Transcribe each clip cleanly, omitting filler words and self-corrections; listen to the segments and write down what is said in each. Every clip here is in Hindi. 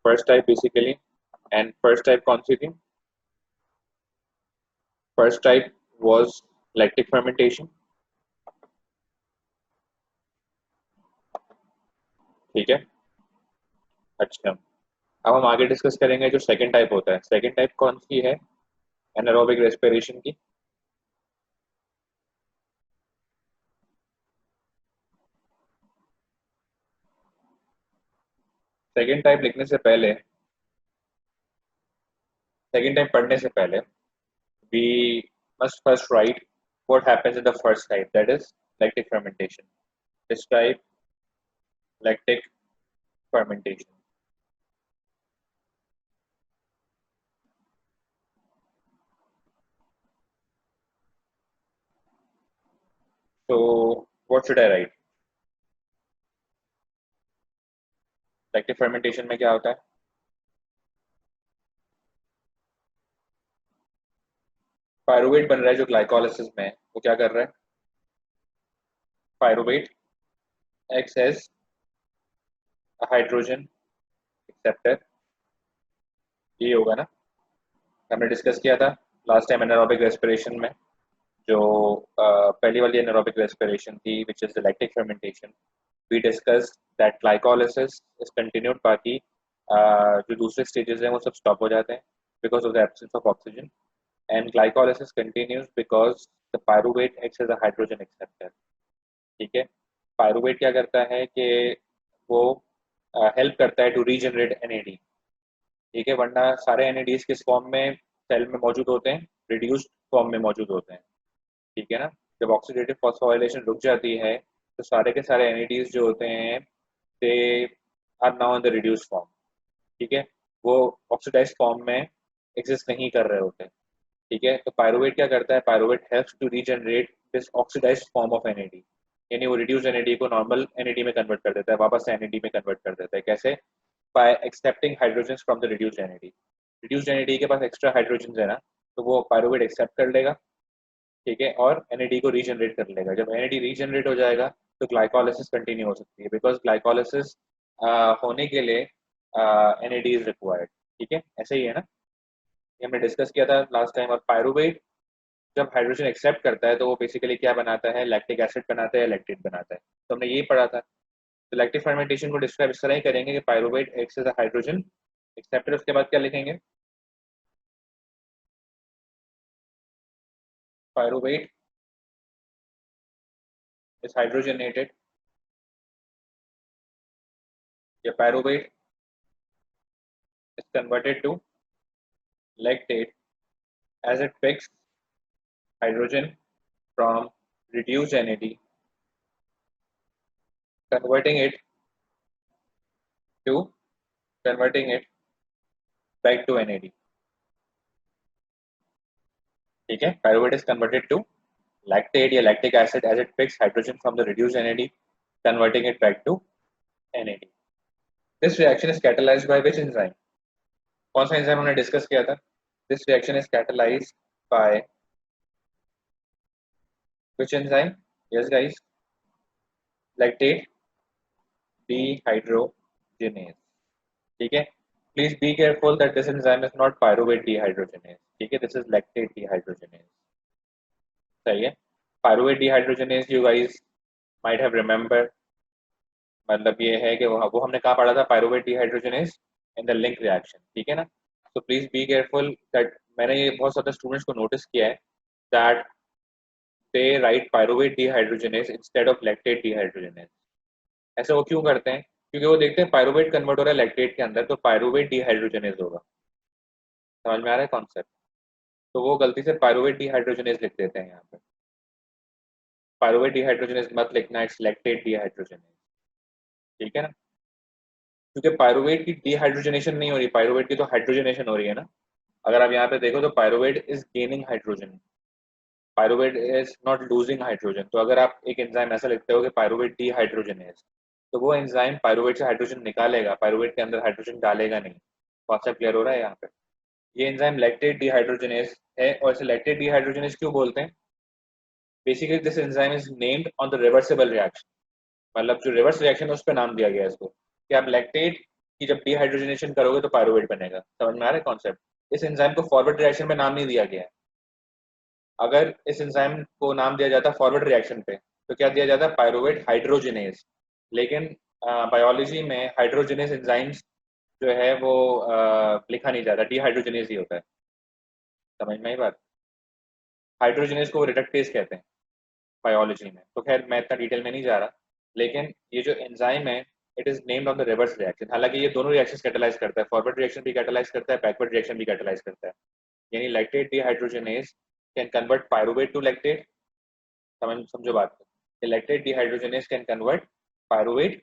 First type basically, and first type कौन सी थी? First type was lactic fermentation, ठीक है। अच्छा, अब हम आगे डिस्कस करेंगे जो सेकंड टाइप होता है। सेकंड टाइप कौन सी है एनारोबिक रेस्पिरेशन की? सेकंड टाइप लिखने से पहले, सेकंड टाइप पढ़ने से पहले, we must first write what happens in the first type, that is lactic fermentation. Describe lactic fermentation. So what should I write? Lactic fermentation में क्या होता है? पायरुवेट बन रहा है जो ग्लाइकोलाइसिस में है, वो क्या कर रहा है? Pyruvate acts as a hydrogen acceptor, ये होगा ना? हमने डिस्कस किया था लास्ट टाइम एनारोबिक रेस्पिरेशन में, जो पहली वाली एनारोबिक रेस्पिरेशन थी which is lactic fermentation. We discuss that glycolysis is continued, बाकी जो दूसरे स्टेजेस हैं वो सब स्टॉप हो जाते हैं because of the absence of oxygen, and glycolysis continues because the pyruvate acts as a hydrogen acceptor, ठीक है। पायरुवेट क्या करता है कि वो हेल्प करता है टू रीजनरेट एनएडी, ठीक है, वरना सारे एनएडीज किस फॉर्म में सेल में मौजूद होते हैं? रिड्यूस्ड फॉर्म में मौजूद होते हैं, ठीक है ना। जब ऑक्सीडेटिव फॉस्फोराइलेशन रुक जाती है तो सारे के सारे एनएडीज जो होते हैं they are now in the reduced form, ठीक है, वो ऑक्सीडाइज्ड फॉर्म में एग्जिस्ट नहीं कर रहे होते, ठीक है। तो पायरुवेट क्या करता है? Pyruvate helps to regenerate this oxidised form of NAD, यानी वो रिड्यूस एनएडी को नॉर्मल एनएडी में कन्वर्ट कर देता है, वापस से एनएडी में कन्वर्ट कर देता है। कैसे? Bye accepting hydrogen from the reduced NAD. Reduced NAD के पास एक्स्ट्रा हाइड्रोजन है ना, तो वो पायरुवेट एक्सेप्ट कर लेगा, ठीक है, और एनएडी को रीजनरेट कर लेगा। जब एनएडी रीजनरेट हो जाएगा तो ग्लाइकोलाइसिस कंटिन्यू हो सकती है, बिकॉज ग्लाइकोलाइसिस होने के लिए एनएडी इज रिक्वायर्ड, ठीक है, ऐसे ही है ना, ये हमने डिस्कस किया था लास्ट टाइम। और पायरुवेट जब हाइड्रोजन एक्सेप्ट करता है तो वो बेसिकली क्या बनाता है? लैक्टिक एसिड बनाता है या लैक्टेट बनाता है, तो हमने यही पढ़ा था। तो लैक्टिक फर्मेंटेशन को डिस्क्राइब इस तरह ही करेंगे कि pyruvate acts as a hydrogen acceptor, उसके बाद क्या लिखेंगे? Pyruvate is hydrogenated, the pyruvate is converted to lactate as it picks hydrogen from reduced NAD, converting it to converting it back to NAD. ठीक है, pyruvate is converted to lactate या lactic acid as it picks hydrogen from the reduced NAD, converting it back to NAD. This reaction is catalyzed by which enzyme? कौन सा एंजाइम हमने डिस्कस किया था? This reaction is catalyzed by which enzyme? Yes, guys, lactate dehydrogenase, ठीक है। Please be careful that this enzyme is not pyruvate dehydrogenase, ठीक है, दिस इज lactate dehydrogenase, सही है। Pyruvate dehydrogenase you guys might have remember, मतलब ये है कि वो हमने कहाँ पढ़ा था? Pyruvate dehydrogenase in the link reaction, ठीक है ना। तो प्लीज बी केयरफुल दैट, मैंने ये बहुत सारे स्टूडेंट्स को नोटिस किया है that they right pyruvate dehydrogenase instead of lactate dehydrogenase। ऐसे वो क्यों करते हैं? क्योंकि वो देखते हैं पायरुवेट कन्वर्ट हो रहा है लैक्टेट के अंदर, तो पायरुवेट dehydrogenase होगा। समझ में आ रहा है कॉन्सेप्ट? तो वो गलती से पायरुवेट dehydrogenase लिख देते हैं यहाँ पे। पायरुवेट dehydrogenase मत लिखना, इट्स लैक्टेट dehydrogenase, ठीक है ना। क्योंकि पायरुवेट की डिहाइड्रोजनेशन नहीं हो रही, पायरुवेट की तो हाइड्रोजनेशन हो रही है ना। अगर आप यहाँ पे देखो तो pyruvate is gaining hydrogen, pyruvate is not losing hydrogen. तो अगर आप एक एंजाइम ऐसा लिखते हो कि पायरुवेट dehydrogenase, तो वो एंजाइम पायरुवेट से हाइड्रोजन निकालेगा, पायरुवेट के अंदर हाइड्रोजन डालेगा नहीं। कॉन्सेप्ट क्लियर हो रहा है यहाँ पे? ये एंजाइम लैक्टेट dehydrogenase है, और इसे लैक्टेट dehydrogenase क्यों बोलते हैं? Basically this enzyme is named on the reversible reaction, मतलब जो रिवर्स रिएक्शन है उस पर नाम दिया गया है इसको, कि आप लैक्टेट कि जब डिहाइड्रोजनेशन करोगे तो पायरुवेट बनेगा। समझ में आ रहा है कॉन्सेप्ट? इस एंजाइम को फॉरवर्ड रिएक्शन में नाम नहीं दिया गया है। अगर इस एंजाइम को नाम दिया जाता फॉरवर्ड रिएक्शन पे तो क्या दिया जाता? Pyruvate hydrogenase. लेकिन बायोलॉजी में हाइड्रोजिनेज एंजाइम्स जो है वो लिखा नहीं जाता, डिहाइड्रोजिनेज ही होता है। समझ में आई बात? हाइड्रोजिनेज को रिडक्टेज कहते हैं बायोलॉजी में। तो खैर मैं इतना डिटेल में नहीं जा रहा, लेकिन ये जो एंजाइम है it is named on the reverse reaction. हालांकि ये दोनों रिएक्शन कैटेलाइज करता है, फॉरवर्ड रिएक्शन भी कैटेलाइज करता है, बैकवर्ड रिएक्शन भी कैटेलाइज करता है। यानी lactate dehydrogenase can convert pyruvate to lactate. समझो बात को। Lactate dehydrogenase can convert pyruvate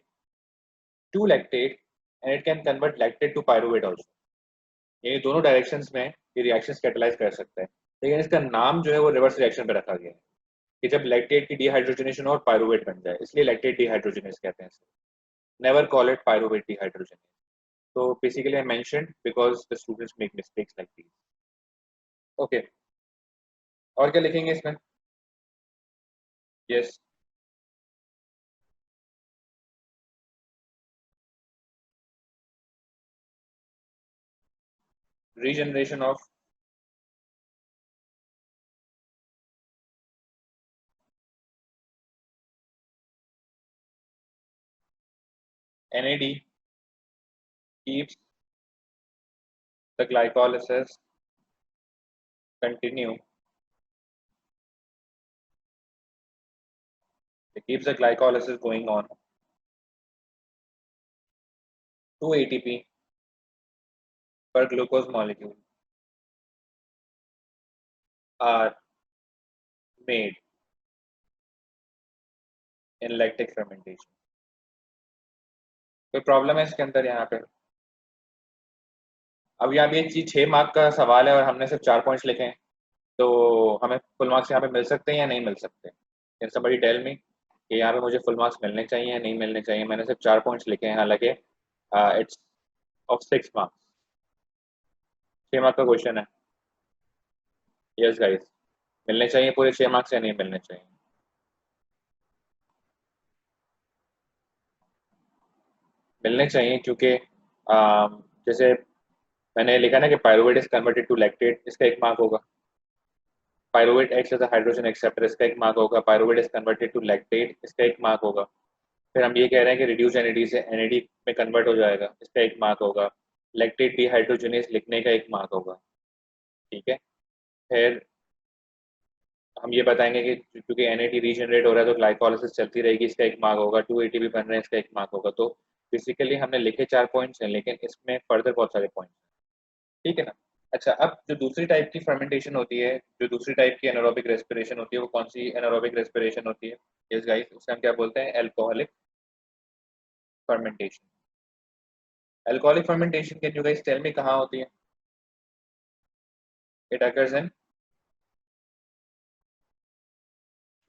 to lactate and it can convert lactate to pyruvate also. ये दोनों डायरेक्शंस में ये रिएक्शंस कैटेलाइज कर सकता है। लेकिन इसका नाम जो है वो रिवर्स रिएक्शन पे रखा गया है कि जब लैक्टेट की डिहाइड्रोजनेशन और पायरुवेट बन जाए, इसलिए लैक्टेट डिहाइड्रोजनेज कहते हैं। Never call it pyruvate dehydrogenase. तो basically I mentioned because the students make mistakes like these. Okay, और क्या लिखेंगे इसमें? Yes, regeneration of NAD keeps the glycolysis continue. It keeps the glycolysis going on. Two ATP per glucose molecule are made in lactic fermentation. कोई प्रॉब्लम है इसके अंदर यहाँ पे? अब यहाँ पे ये चीज 6 मार्क का सवाल है और हमने सिर्फ 4 पॉइंट्स लिखे हैं, तो हमें फुल मार्क्स यहाँ पे मिल सकते हैं या नहीं मिल सकते? कैन समबडी टेल मी कि यहाँ पे मुझे फुल मार्क्स मिलने चाहिए या नहीं मिलने चाहिए? मैंने सिर्फ 4 पॉइंट्स लिखे हैं, हालांकि इट्स ऑफ 6 मार्क्स। 6 मार्क का क्वेश्चन है। यस गाइस, मिलने चाहिए पूरे 6 मार्क्स या नहीं मिलने चाहिए? मिलने चाहिए क्योंकि जैसे मैंने लिखा ना कि pyruvate is converted to lactate, इसका 1 मार्क होगा। Pyruvate acts as a hydrogen acceptor, इसका 1 मार्क होगा। Pyruvate is converted to lactate, इसका 1 मार्क होगा। फिर हम ये कह रहे हैं कि रिड्यूस एनएडी से एनएडी में कन्वर्ट हो जाएगा, इसका 1 मार्क होगा। लैक्टेट डिहाइड्रोजनेज लिखने का 1 मार्क होगा। ठीक है। फिर हम ये बताएंगे कि क्योंकि एनएडी रीजनरेट हो रहा है तो ग्लाइकोलाइसिस चलती रहेगी, इसका 1 मार्क होगा। 2 ATP बन रहे हैं, इसका 1 मार्क होगा। तो बेसिकली हमने लिखे 4 पॉइंट्स हैं, लेकिन इसमें फर्दर बहुत सारे पॉइंट्स हैं। ठीक है ना? अच्छा, अब जो दूसरी टाइप की फर्मेंटेशन होती है, जो दूसरी टाइप की एनारोबिक रेस्पिरेशन होती है, वो कौन सी एनारोबिक रेस्पिरेशन होती है? यस गाइस, उसे हम क्या बोलते हैं? Alcoholic fermentation. अल्कोहलिक फर्मेंटेशन के जो गाइस टेल में कहाँ होती है? It occurs in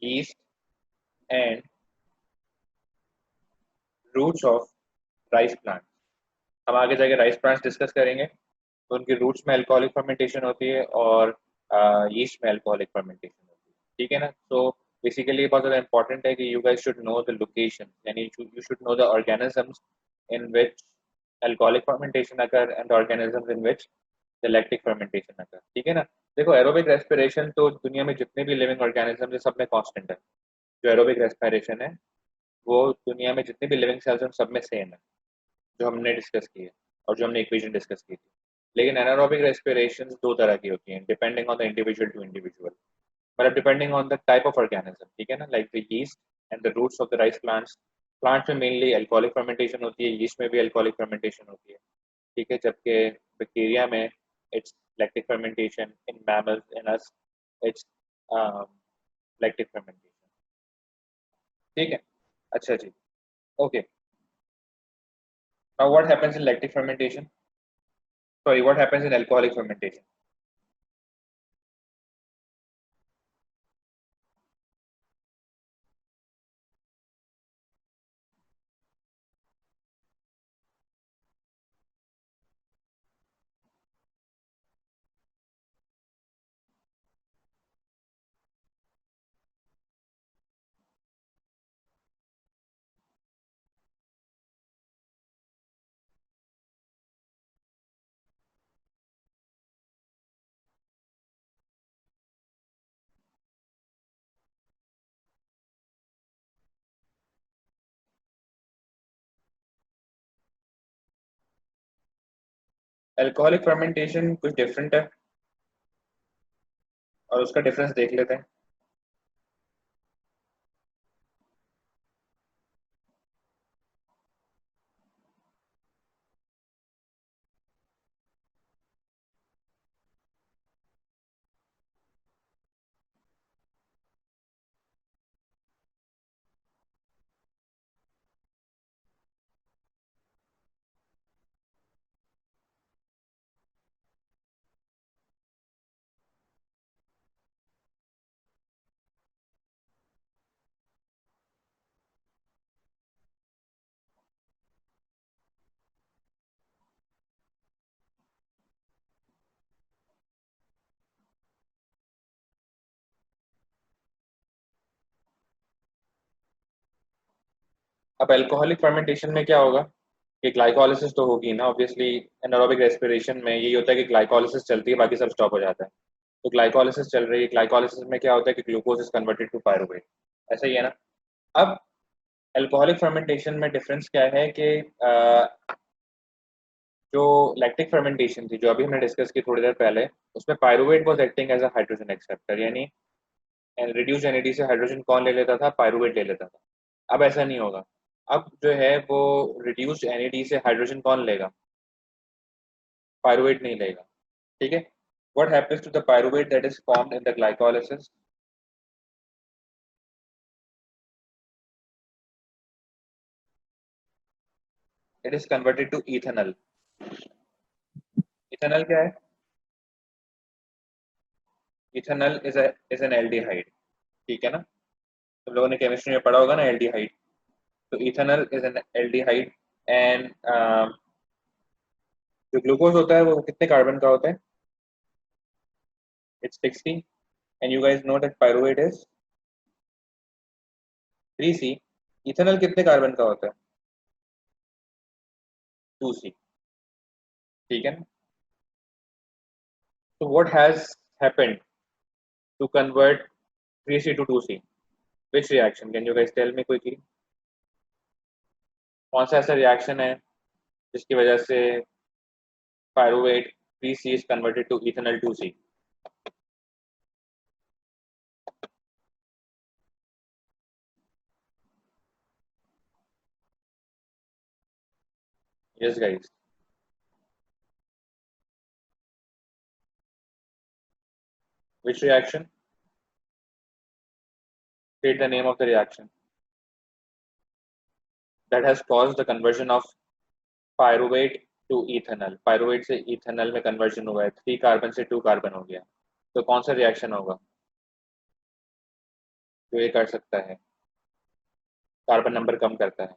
yeast and roots of rice plant. हम आगे जाके राइस प्लांट्स डिस्कस करेंगे, तो उनकी रूट्स में अल्कोहलिक फर्मेंटेशन होती है और यीस्ट में अल्कोहलिक फर्मेंटेशन होती है। ठीक है ना? तो बेसिकली बहुत ज़्यादा इंपॉर्टेंट है कि you guys should know the location, यानी you should know the organisms in which alcoholic fermentation occur and organisms in which the lactic fermentation occur. ठीक है ना? देखो, एरोबिक रेस्पिरेशन तो दुनिया में जितने भी लिविंग ऑर्गेनिज्म है सब में कांस्टेंट है। जो एरोबिक रेस्पिरेशन है वो दुनिया में जितने भी लिविंग सेल्स हैं सब में सेम है, जो हमने डिस्कस की है और जो हमने इक्वेशन डिस्कस की थी। लेकिन एनारोबिक रेस्पिरेशन दो तरह की होती हैं, depending on the individual to individual, मतलब depending on the type of organism. ठीक है ना? Like the yeast and the roots of the rice plants. Plants में मेनली अल्कोहलिक फर्मेंटेशन होती है, यीस्ट में भी अल्कोहलिक फर्मेंटेशन होती है। ठीक है, जबकि बैक्टीरिया में it's lactic fermentation, in mammals, in us it's lactic fermentation. ठीक है, अच्छा जी, okay. Now what happens in lactic fermentation? Sorry, what happens in alcoholic fermentation? Alcoholic fermentation कुछ डिफरेंट है और उसका डिफरेंस देख लेते हैं। अब अल्कोहलिक फर्मेंटेशन में क्या होगा कि ग्लाइकोलाइसिस तो होगी ना ऑब्वियसली। एनारोबिक रेस्पिरेशन में यही होता है कि ग्लाइकोलाइसिस चलती है, बाकी सब स्टॉप हो जाता है। तो ग्लाइकोलाइसिस चल रही है, ग्लाइकोलाइसिस में क्या होता है कि glucose is converted to pyruvate. ऐसा ही है ना। अब अल्कोहलिक फर्मेंटेशन में डिफरेंस क्या है कि जो लैक्टिक फर्मेंटेशन थी जो अभी हमने डिस्कस की थोड़ी देर पहले, उसमें pyruvate was acting as a hydrogen acceptor, यानी रिड्यूस एनएडी से हाइड्रोजन कौन ले लेता था, पायरुवेट ले लेता था। अब ऐसा नहीं होगा। अब जो है वो रिड्यूस्ड एनएडी से हाइड्रोजन कौन लेगा, पायरुवेट नहीं लेगा। ठीक है। what happens to the pyruvate that is formed in the glycolysis? It is converted to ethanol. ethanol क्या है? ethanol is an aldehyde. ठीक है ना। तुम लोगों ने केमिस्ट्री में पढ़ा होगा ना एल्डिहाइड। तो ethanol is an aldehyde and जो ग्लूकोज होता है वो कितने कार्बन का होता है? It's 60 and you guys know that pyruvate is 3C। Ethanol कितने कार्बन का होता है? 2C। ठीक है ना। तो what has happened to convert 3C to 2C? which reaction can you guys tell me quickly? कौन सा ऐसा रिएक्शन है जिसकी वजह से pyruvate 3C is converted to ethanol 2C? Yes guys. Which reaction? State the name of the reaction that has caused the conversion of pyruvate to ethanol. Pyruvate से ethanol में conversion हुआ है, 3 कार्बन से 2 कार्बन हो गया। तो कौन सा रिएक्शन होगा जो ये कर सकता है, कार्बन नंबर कम करता है,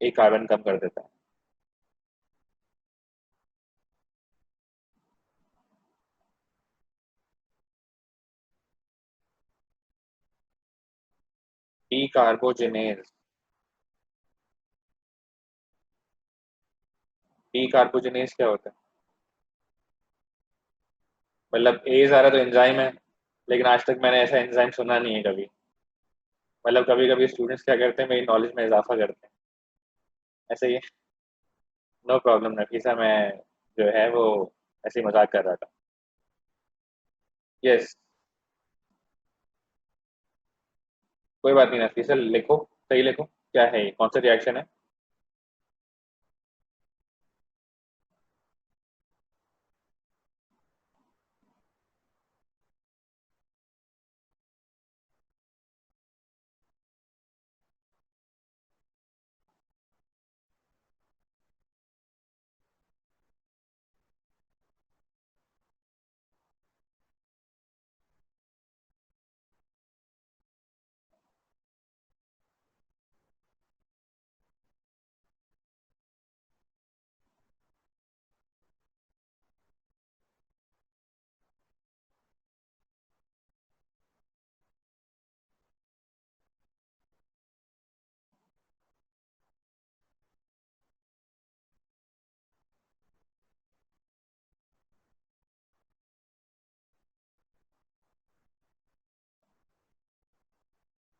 एक कार्बन कम कर देता है? डी कार्बोजेनेज। डी कार्बोजेनेज क्या होता है? मतलब ए जा रहा तो एंजाइम है, लेकिन आज तक मैंने ऐसा एंजाइम सुना नहीं है कभी। मतलब कभी कभी स्टूडेंट्स क्या करते हैं, मेरी नॉलेज में इजाफा करते हैं। ऐसे ही। नो प्रॉब्लम नफीसा, मैं जो है वो ऐसे ही मजाक कर रहा था। यस। कोई बात नहीं नफीसा, लिखो, सही लिखो, क्या है ये, कौन सा रिएक्शन है?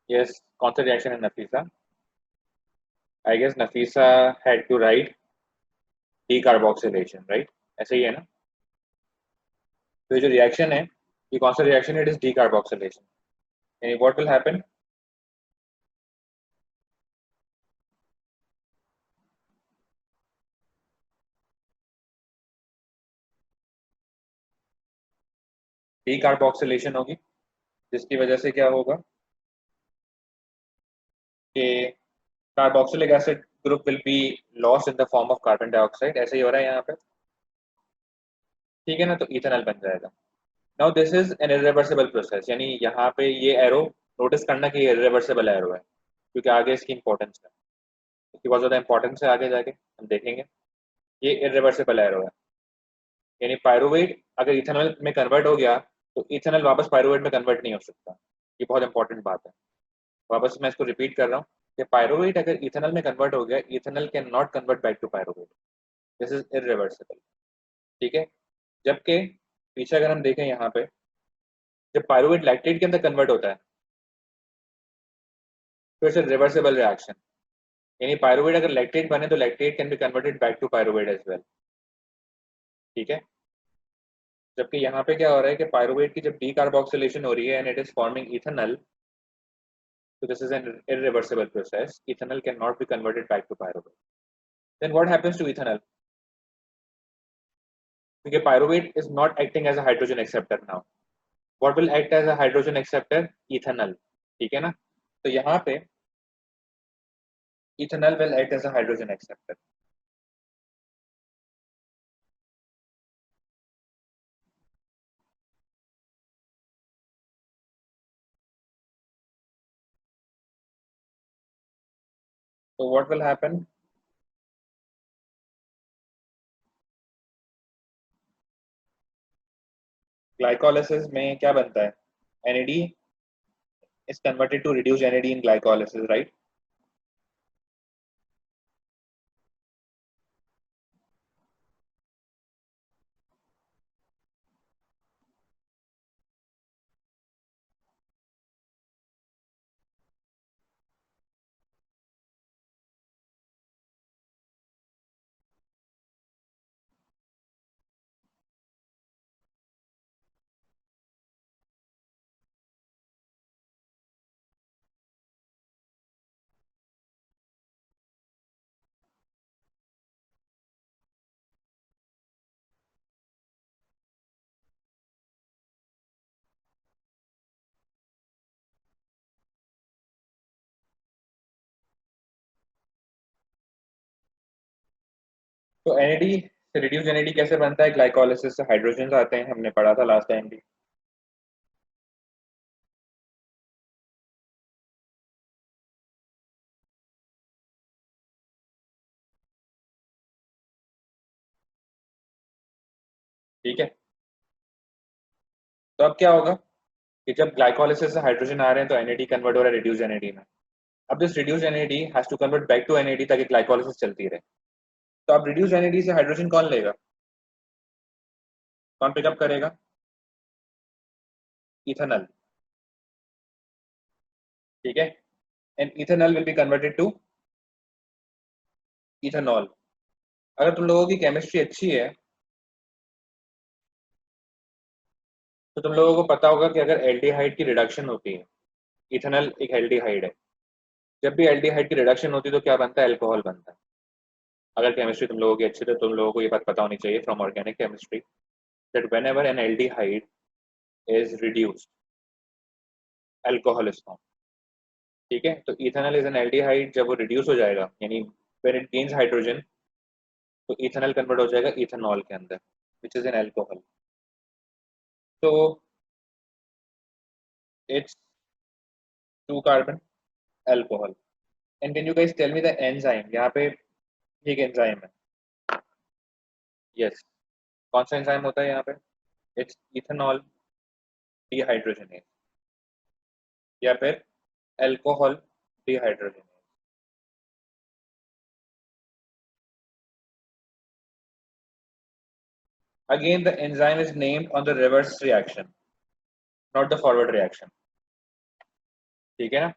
यस, कौन सा रिएक्शन है Nafisa? I guess Nafisa had to write decarboxylation, right? ऐसे ही है ना। तो ये जो रिएक्शन है, ये कौन सा रिएक्शन है? It is decarboxylation. यानी व्हाट विल हैपन, डीकार्बोक्सिलेशन होगी, जिसकी वजह से क्या होगा कि carboxylic acid group will be lost in the form of carbon dioxide. ऐसे ही हो रहा है यहाँ पे, ठीक है ना। तो इथेनॉल बन जाएगा। Now this is an irreversible process, यानी यहाँ पे ये एरो नोटिस करना कि ये इरिवर्सिबल एरो है, क्योंकि आगे इसकी इंपॉर्टेंस है, इसकी बहुत ज़्यादा इंपॉर्टेंस है, आगे जाके हम देखेंगे। ये इरिवर्सिबल एरो है, यानी पायरुवेट अगर इथेनॉल में कन्वर्ट हो गया तो इथेनॉल वापस पायरुवेट में कन्वर्ट नहीं हो सकता। ये बहुत इंपॉर्टेंट बात है। वापस मैं इसको रिपीट कर रहा हूँ कि पायरुवेट अगर इथेनॉल में कन्वर्ट हो गया, ethanol can not convert back to pyruvate. This is irreversible, ठीक है। जबकि पीछे अगर हम देखें यहाँ पे, जब पायरुवेट लैक्टेट के अंदर कन्वर्ट होता है तो इट्स रिवर्सिबल रिएक्शन। यानी पायरुवेट अगर लैक्टेट बने तो lactate can be converted back to pyruvate as well, ठीक है। जबकि यहाँ पे क्या हो रहा है कि पायरुवेट की जब डीकार्बोक्सिलेशन हो रही है and it is forming ethanol, so this is an irreversible process. Ethanol cannot be converted back to pyruvate. Then what happens to ethanol? Because pyruvate is not acting as a hydrogen acceptor now. What will act as a hydrogen acceptor? Ethanol. ठीक है ना। तो यहाँ पे ethanol will act as a hydrogen acceptor. So what will happen? Glycolysis में क्या बनता है? NAD is converted to reduce NAD in glycolysis, right? तो NAD से reduce NAD कैसे बनता है? ग्लाइकोलाइसिस से हाइड्रोजन आते हैं, हमने पढ़ा था लास्ट टाइम भी। ठीक है। तो अब क्या होगा कि जब ग्लाइकोलाइसिस से हाइड्रोजन आ रहे हैं तो NAD कन्वर्ट हो रहा है रिड्यूस NAD में। अब this reduce NAD has to convert back to NAD ताकि ग्लाइकोलाइसिस चलती रहे। तो अब रिड्यूस NAD से हाइड्रोजन कौन लेगा? कौन पिकअप करेगा? इथेनॉल, ठीक है। And ethanol will be converted to ethanol. अगर तुम लोगों की केमिस्ट्री अच्छी है तो तुम लोगों को पता होगा कि अगर एल्डिहाइड की रिडक्शन होती है, इथेनॉल एक एल्डिहाइड है, जब भी एल्डिहाइड की रिडक्शन होती है तो क्या बनता है? अल्कोहल बनता है। अगर केमिस्ट्री तुम लोगों की अच्छी है तो तुम लोगों को ये बात पता होनी चाहिए from organic chemistry that whenever N aldehyde is reduced, alcohol is form, ठीक है। तो इथेनॉल इज एन एल्डिहाइड, जब वो रिड्यूस हो जाएगा यानी व्हेन इट गेन्स हाइड्रोजन तो इथेनॉल कन्वर्ट हो जाएगा इथेनॉल के अंदर विच इज एन अल्कोहल। तो it's two carbon alcohol. And can you guys tell me the enzyme? यहाँ पे एक एंजाइम है, यस। कौन सा एंजाइम होता है यहाँ पे? इट्स इथेनॉल डिहाइड्रोजनेज या फिर alcohol dehydrogenase. Again, the enzyme is named on the reverse reaction, not the forward reaction, ठीक है ना।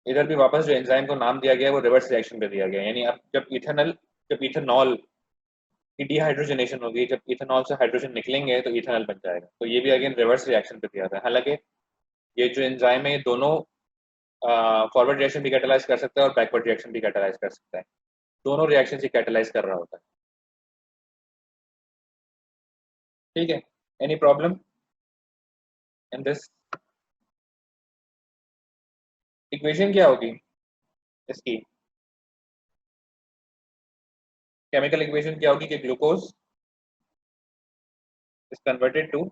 इधर भी वापस जो एंजाइम को नाम दिया गया है वो रिवर्स रिएक्शन पे दिया गया है। यानी अब जब इथेनॉल कि डिहाइड्रोजनेशन होगी, जब इथेनॉल से हाइड्रोजन निकलेंगे तो इथेनॉल बन जाएगा। तो ये भी अगेन रिवर्स रिएक्शन पे दिया था। हालांकि ये जो एंजाइम है ये दोनों फॉरवर्ड रिएक्शन भी कैटालाइज कर सकता है और बैकवर्ड रिएक्शन भी कैटालाइज कर सकता है, दोनों रिएक्शन से कैटालाइज कर रहा होता है। ठीक है, any problem in this? Equation क्या होगी इसकी? केमिकल इक्वेशन क्या होगी कि glucose is converted to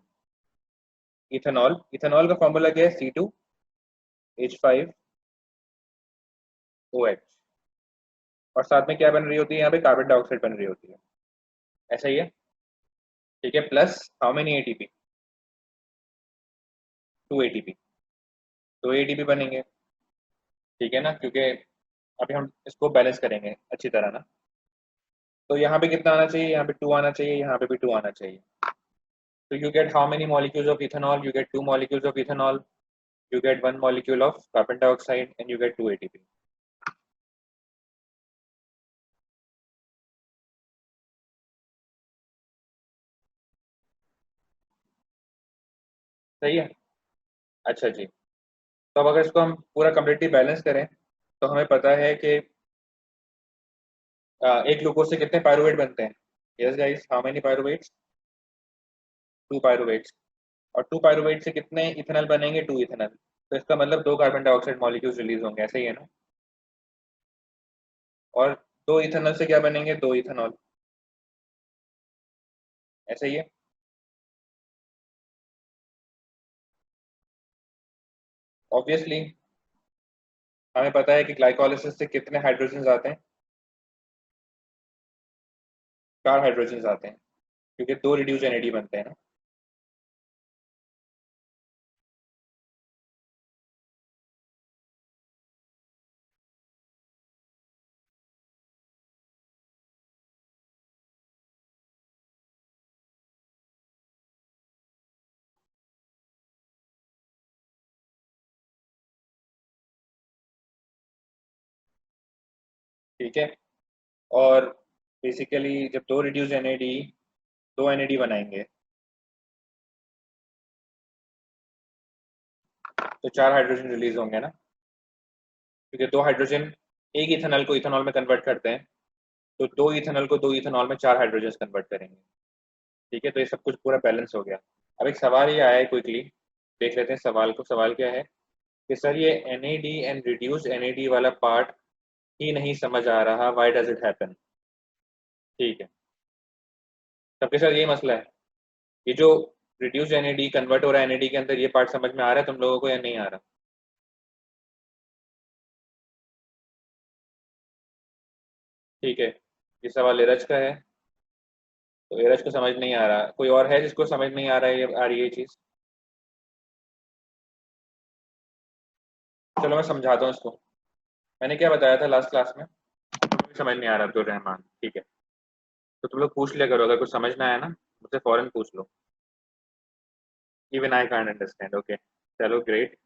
ethanol. Ethanol का फॉर्मूला क्या है? C2H5OH। और साथ में क्या बन रही होती है? यहाँ पे कार्बन डाइऑक्साइड बन रही होती है, ऐसा ही है। ठीक है, plus how many ATP? 2 ATP। 2 ATP बनेंगे, ठीक है ना, क्योंकि अभी हम इसको बैलेंस करेंगे अच्छी तरह ना। तो यहाँ पे कितना आना चाहिए? यहाँ पे 2 आना चाहिए, यहाँ पे भी 2 आना चाहिए। तो you get how many molecules of ethanol? You get 2 molecules of ethanol. You get 1 molecule of carbon dioxide and you get 2 ATP. सही है? अच्छा जी। तो अब अगर इसको हम पूरा कम्प्लीटली बैलेंस करें तो हमें पता है कि एक ग्लूकोज से कितने पायरुवेट बनते हैं? Yes guys, how many pyruvates? 2 pyruvates. और 2 पायरुवेट से कितने इथेनॉल बनेंगे? 2 इथेनॉल। तो इसका मतलब 2 कार्बन डाइऑक्साइड मॉलिक्यूल्स रिलीज होंगे, ऐसे ही है ना? और 2 इथेनॉल से क्या बनेंगे? 2 इथेनॉल, ऐसे ही है। ऑब्वियसली हमें पता है कि ग्लाइकोलाइसिस से कितने हाइड्रोजन आते हैं? 4 हाइड्रोजन आते हैं, क्योंकि 2 रिड्यूस एनएडी बनते हैं ना। ठीक है, और बेसिकली जब 2 रिड्यूस एनएडी 2 एनएडी बनाएंगे तो 4 हाइड्रोजन रिलीज होंगे ना, क्योंकि 2 हाइड्रोजन एक इथेनॉल को इथेनॉल में कन्वर्ट करते हैं। तो 2 इथेनॉल को 2 इथेनॉल में 4 हाइड्रोजन कन्वर्ट करेंगे। ठीक है, तो ये सब कुछ पूरा बैलेंस हो गया। अब एक सवाल ये आया है, क्विकली देख लेते हैं सवाल को। सवाल क्या है कि सर ये एनएडी एंड रिड्यूस एनएडी वाला पार्ट ही नहीं समझ आ रहा, व्हाई डज इट हैपन? ठीक है, सबके साथ यही मसला है। ये जो रिड्यूस एनएडी कन्वर्ट हो रहा है एनएडी के अंदर, ये पार्ट समझ में आ रहा है तुम लोगों को या नहीं आ रहा? ठीक है, ये सवाल नीरज का है, तो नीरज को समझ नहीं आ रहा। कोई और है जिसको समझ नहीं आ रहा है, ये आ रही है चीज? चलो मैं समझाता हूँ इसको। मैंने क्या बताया था लास्ट क्लास में? तुम्हें समझ नहीं आ रहा अब्दुल रहमान, ठीक है, तो तुम लोग पूछ लिया करो, अगर कुछ समझ ना आया ना मुझसे फौरन पूछ लो। Even I can't understand, okay, चलो great.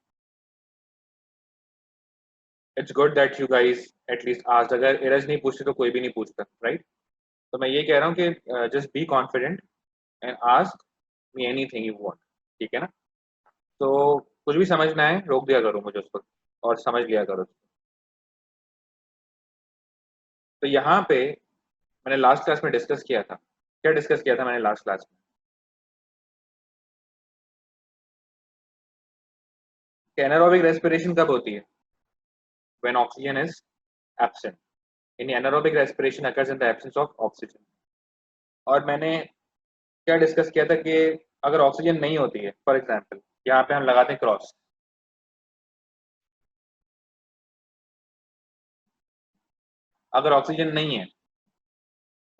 It's good that you guys at least asked. अगर नीरज नहीं पूछते तो कोई भी नहीं पूछता, राइट? तो मैं ये कह रहा हूँ कि just be confident and ask me anything you want, ठीक है ना? तो कुछ भी समझना है रोक दिया करो मुझे उसको, और समझ लिया करो। तो यहाँ पे मैंने लास्ट क्लास में डिस्कस किया था, क्या डिस्कस किया था मैंने लास्ट क्लास में? कि एनारोबिक रेस्पिरेशन कब होती है? When oxygen is absent. यानी anaerobic respiration occurs in the absence of oxygen. और मैंने क्या डिस्कस किया था कि अगर ऑक्सीजन नहीं होती है, फॉर एग्जांपल यहाँ पे हम लगाते हैं क्रॉस, अगर ऑक्सीजन नहीं है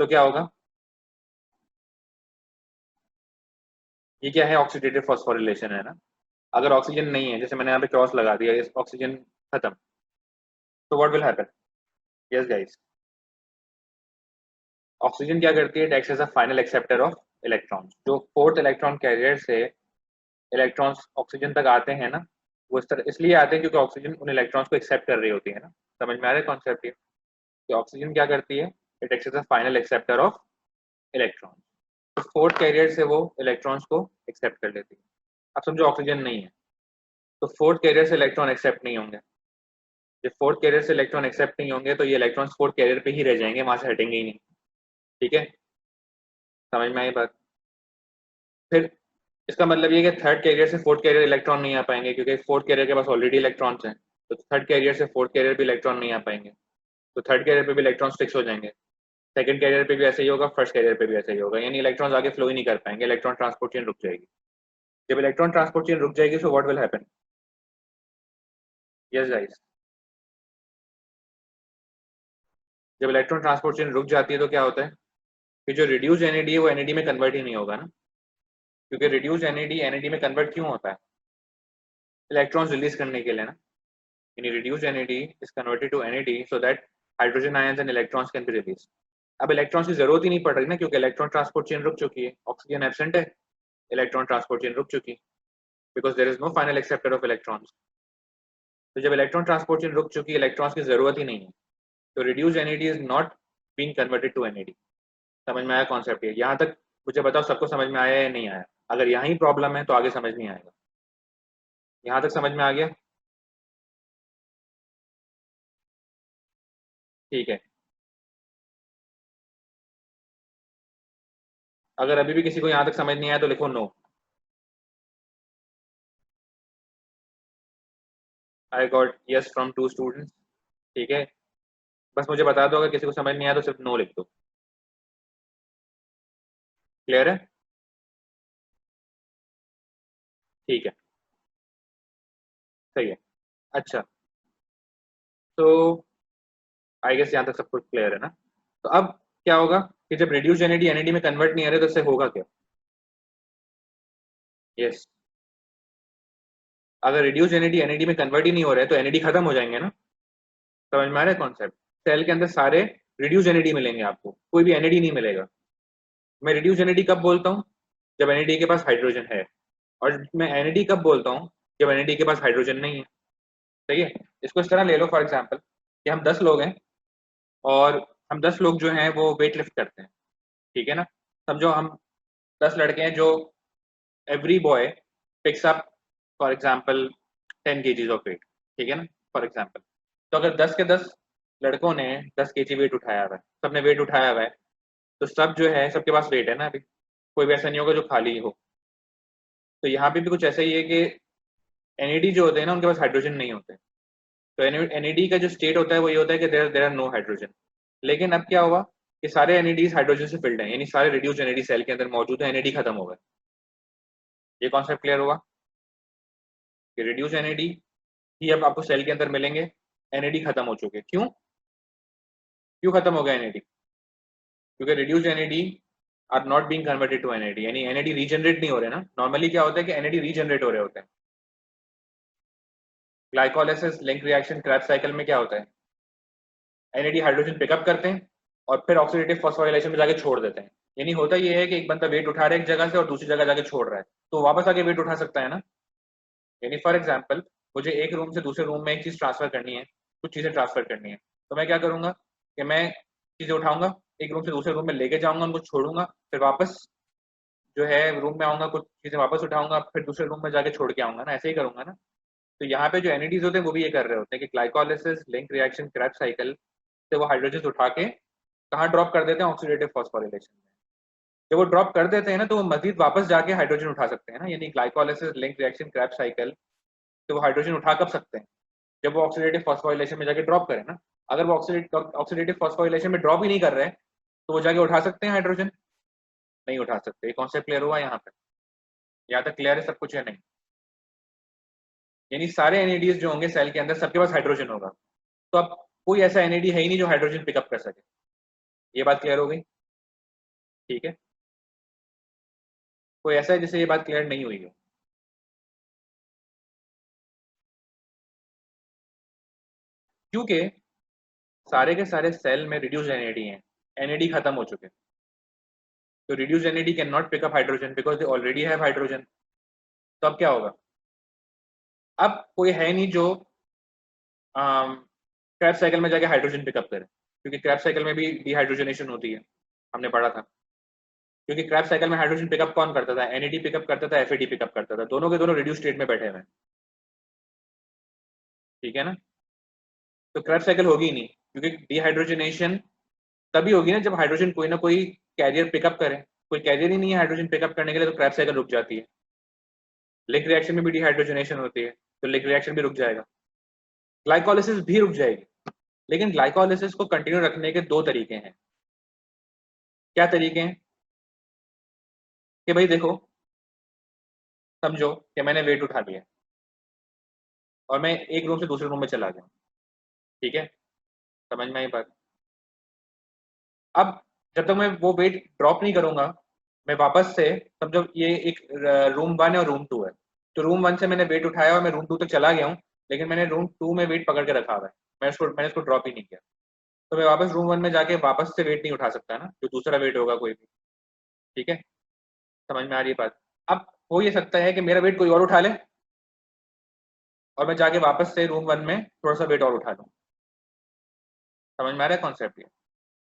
तो क्या होगा? ये क्या है? ऑक्सीडेटिव फॉस्फोरिलेशन है ना। अगर ऑक्सीजन नहीं है, जैसे मैंने यहाँ पे क्रॉस लगा दिया, इस ऑक्सीजन खत्म, तो what will happen? Yes guys, oxygen क्या करती है? It acts as a final acceptor of electrons. जो फोर्थ इलेक्ट्रॉन कैरियर से इलेक्ट्रॉन्स ऑक्सीजन तक आते हैं ना, वो इस तरह इसलिए आते हैं क्योंकि ऑक्सीजन उन इलेक्ट्रॉन्स को एक्सेप्ट कर रही होती है ना। समझ में आ रहा है कॉन्सेप्ट ये? कि ऑक्सीजन क्या करती है? It acts as a final acceptor of electron, तो फोर्थ कैरियर से वो इलेक्ट्रॉन्स को एक्सेप्ट कर लेती है। अब समझो ऑक्सीजन नहीं है तो फोर्थ कैरियर से इलेक्ट्रॉन एक्सेप्ट नहीं होंगे, जब फोर्थ कैरियर से इलेक्ट्रॉन एक्सेप्ट नहीं होंगे तो ये इलेक्ट्रॉन्स फोर्थ कैरियर पे ही रह जाएंगे, वहां से हटेंगे ही नहीं। ठीक है, समझ में आई बात? फिर इसका मतलब ये कि थर्ड कैरियर से फोर्थ कैरियर इलेक्ट्रॉन नहीं आ पाएंगे, क्योंकि फोर्थ कैरियर के पास ऑलरेडी इलेक्ट्रॉन्स हैं, तो थर्ड कैरियर से फोर्थ कैरियर भी इलेक्ट्रॉन नहीं आ पाएंगे, तो थर्ड कैरियर पे भी इलेक्ट्रॉन फिक्स हो जाएंगे। सेकंड कैरियर पे भी ऐसे ही होगा, फर्स्ट कैरियर पे भी ऐसे ही होगा, यानी इलेक्ट्रॉन्स आगे फ्लो ही नहीं कर पाएंगे, इलेक्ट्रॉन ट्रांसपोर्ट चेन रुक जाएगी। जब इलेक्ट्रॉन ट्रांसपोर्ट चेन रुक जाएगी, so what will happen? Yes guys, जब इलेक्ट्रॉन ट्रांसपोर्ट चेन रुक जाती है तो क्या होता है कि जो रिड्यूस एनएडी है वो एनएडी में कन्वर्ट ही नहीं होगा ना, क्योंकि रिड्यूस एनएडी एनएडी में कन्वर्ट क्यों होता है? इलेक्ट्रॉन्स रिलीज करने के लिए ना, यानी reduce NAD is converted to NAD so that hydrogen ions and electrons can be release. अब इलेक्ट्रॉन्स की जरूरत ही नहीं पड़ रही ना, क्योंकि इलेक्ट्रॉन ट्रांसपोर्ट चेन रुक चुकी है, ऑक्सीजन एब्सेंट है, इलेक्ट्रॉन ट्रांसपोर्ट चेन रुक चुकी, because there is no final acceptor of electrons. तो जब इलेक्ट्रॉन ट्रांसपोर्ट चेन रुक चुकी है, इलेक्ट्रॉन्स की जरूरत ही नहीं है, तो reduce NAD is not being converted to NAD. समझ में आया कॉन्सेप्ट? ये यहाँ तक मुझे बताओ सबको समझ में आया या नहीं आया? अगर यहाँ ही प्रॉब्लम है तो आगे समझ नहीं आएगा। यहाँ तक समझ में आ गया? ठीक है, अगर अभी भी किसी को यहाँ तक समझ नहीं आया तो लिखो no. I got yes from 2 students. ठीक है, बस मुझे बता दो अगर किसी को समझ नहीं आया तो सिर्फ नो लिख दो। क्लियर है? ठीक है, सही है। अच्छा, तो आई गेस यहाँ तक सब कुछ क्लियर है ना? तो अब क्या होगा कि जब रिड्यूस एनएडी एनएडी में कन्वर्ट नहीं आ रहे तो इससे होगा क्या? यस, अगर रिड्यूस एनएडी एनएडी में कन्वर्ट ही नहीं हो रहे तो एनएडी खत्म हो जाएंगे ना। समझ में आ रहा है कॉन्सेप्ट? सेल के अंदर सारे रिड्यूस एनएडी मिलेंगे, आपको कोई भी एनएडी नहीं मिलेगा। मैं रिड्यूस एनएडी कब बोलता हूँ? जब एनएडी के पास हाइड्रोजन है, और मैं एनएडी कब बोलता हूँ? जब एनएडी के पास हाइड्रोजन नहीं है। सही है, इसको इस तरह ले लो फॉर एग्जाम्पल कि हम 10 लोग हैं और हम 10 लोग जो हैं वो वेट लिफ्ट करते हैं। ठीक है ना? समझो हम 10 लड़के हैं जो every boy picks up for example 10 kgs of weight. ठीक है ना, फॉर एग्जाम्पल। तो अगर 10 के 10 लड़कों ने 10 kg वेट उठाया हुआ है, सबने वेट उठाया हुआ है, तो सब जो है सबके पास वेट है ना, अभी कोई भी ऐसा नहीं होगा जो खाली हो। तो यहाँ पे भी कुछ ऐसा ही है कि एनएडी जो होते हैं ना उनके पास हाइड्रोजन नहीं होते, तो एनएडी का जो स्टेट होता है वो ये होता है कि देयर आर नो हाइड्रोजन। लेकिन अब क्या हुआ कि सारे एनएडीज हाइड्रोजन से फिल्ड हैं, यानी सारे रिड्यूस्ड एनएडी सेल के अंदर मौजूद है, एनएडी खत्म हो गए। ये कॉन्सेप्ट क्लियर होगा कि रिड्यूस एनएडी ही अब आपको सेल के अंदर मिलेंगे, एनएडी खत्म हो चुके। क्यों क्यों खत्म हो गया एनएडी? क्योंकि reduce NAD are not being converted to NAD, यानी एनएडी रीजनरेट नहीं हो रहे ना। नॉर्मली क्या होता है कि एनएडी रीजनरेट हो रहे होते हैं। Glycolysis link reaction crabs cycle में क्या होता है? एनएडी हाइड्रोजन पिकअप करते हैं और फिर ऑक्सीडेटिव फॉस्फोराइलेशन में जाके छोड़ देते हैं। यानी होता ये है कि एक बंदा वेट उठा रहा है एक जगह से और दूसरी जगह जाके छोड़ रहा है, तो वापस आके वेट उठा सकता है ना। यानी फॉर एग्जाम्पल मुझे एक रूम से दूसरे रूम में एक चीज ट्रांसफर करनी है, कुछ चीजें ट्रांसफर करनी है, तो मैं क्या करूंगा कि मैं चीजें उठाऊंगा, एक रूम से दूसरे रूम में लेके जाऊंगा, उनको छोड़ूंगा, फिर वापस जो है रूम में आऊंगा, कुछ चीजें वापस उठाऊंगा, फिर दूसरे रूम में जाके छोड़ के आऊंगा ना, ऐसे ही करूंगा ना। तो यहाँ पे जो एनएडीज होते हैं वो भी ये कर रहे होते हैं कि glycolysis link reaction crabs cycle से वो हाइड्रोजन उठा के कहाँ ड्रॉप कर देते हैं? ऑक्सीडेटिव फॉस्फोराइलेशन में। जब वो ड्रॉप कर देते हैं ना तो वो मजीद वापस जाके हाइड्रोजन उठा सकते हैं ना, यानी glycolysis link reaction crabs cycle तो वो हाइड्रोजन उठा कब सकते हैं? जब वो ऑक्सीडेटिव फॉस्फोराइलेशन में जाके ड्रॉप करें ना। अगर वो ऑक्सीडेटिव फॉस्फोराइलेशन में ड्रॉप ही नहीं कर रहे हैं तो वो जाके उठा सकते हैं हाइड्रोजन? नहीं उठा सकते। ये कॉन्सेप्ट क्लियर हुआ यहाँ पे? यहाँ तक क्लियर है सब कुछ या नहीं? यानी सारे एनएडीज जो होंगे सेल के अंदर सबके पास हाइड्रोजन होगा, तो अब कोई ऐसा एनएडी है ही नहीं जो हाइड्रोजन पिकअप कर सके। ये बात क्लियर हो गई? ठीक है, कोई ऐसा है जिससे ये बात क्लियर नहीं हुई हो? क्योंकि सारे के सारे सेल में रिड्यूस एनएडी हैं, एनएडी खत्म हो चुके हैं, तो reduce NAD can not pick up hydrogen because they already have hydrogen. तो अब क्या होगा? अब कोई है नहीं जो क्रैब साइकिल में जाके हाइड्रोजन पिकअप करे, क्योंकि क्रैब साइकिल में भी डिहाइड्रोजनेशन होती है, हमने पढ़ा था। क्योंकि क्रैब्स साइकिल में हाइड्रोजन पिकअप कौन करता था, एनएडी पिकअप करता था, एफएडी पिकअप करता था, दोनों के दोनों रिड्यूस स्टेट में बैठे हुए हैं, ठीक है ना। तो क्रैब्स साइकिल होगी ही नहीं, क्योंकि डिहाइड्रोजनेशन तभी होगी ना जब हाइड्रोजन कोई ना कोई कैरियर पिकअप करे, कोई कैरियर ही नहीं है हाइड्रोजन पिकअप करने के लिए, तो क्रैब्स साइकिल रुक जाती है। लिंक रिएक्शन में भी डिहाइड्रोजनेशन होती है, तो लिंक रिएक्शन भी रुक जाएगा, ग्लाइकोलिसिस भी रुक जाएगी। लेकिन ग्लाइकोलिसिस को कंटिन्यू रखने के दो तरीके हैं। क्या तरीके हैं कि भाई देखो, समझो कि मैंने वेट उठा लिया और मैं एक रूम से दूसरे रूम में चला गया, ठीक है, समझ में आई बात। अब जब तक मैं वो वेट ड्रॉप नहीं करूंगा, मैं वापस से, समझो ये एक रूम 1 है और रूम 2 है, तो रूम 1 से मैंने वेट उठाया और मैं रूम 2 तक चला गया हूँ, लेकिन मैंने रूम 2 में वेट पकड़ के रखा हुआ है, मैंने उसको ड्रॉप ही नहीं किया, तो मैं वापस रूम 1 में जाके वापस से वेट नहीं उठा सकता ना, जो दूसरा वेट होगा कोई भी, ठीक है, समझ में आ रही है बात। अब हो ये सकता है कि मेरा वेट कोई और उठा ले और मैं जाके वापस से रूम 1 में थोड़ा सा वेट और उठा लूँ, समझ में आ रहा है कॉन्सेप्ट ये।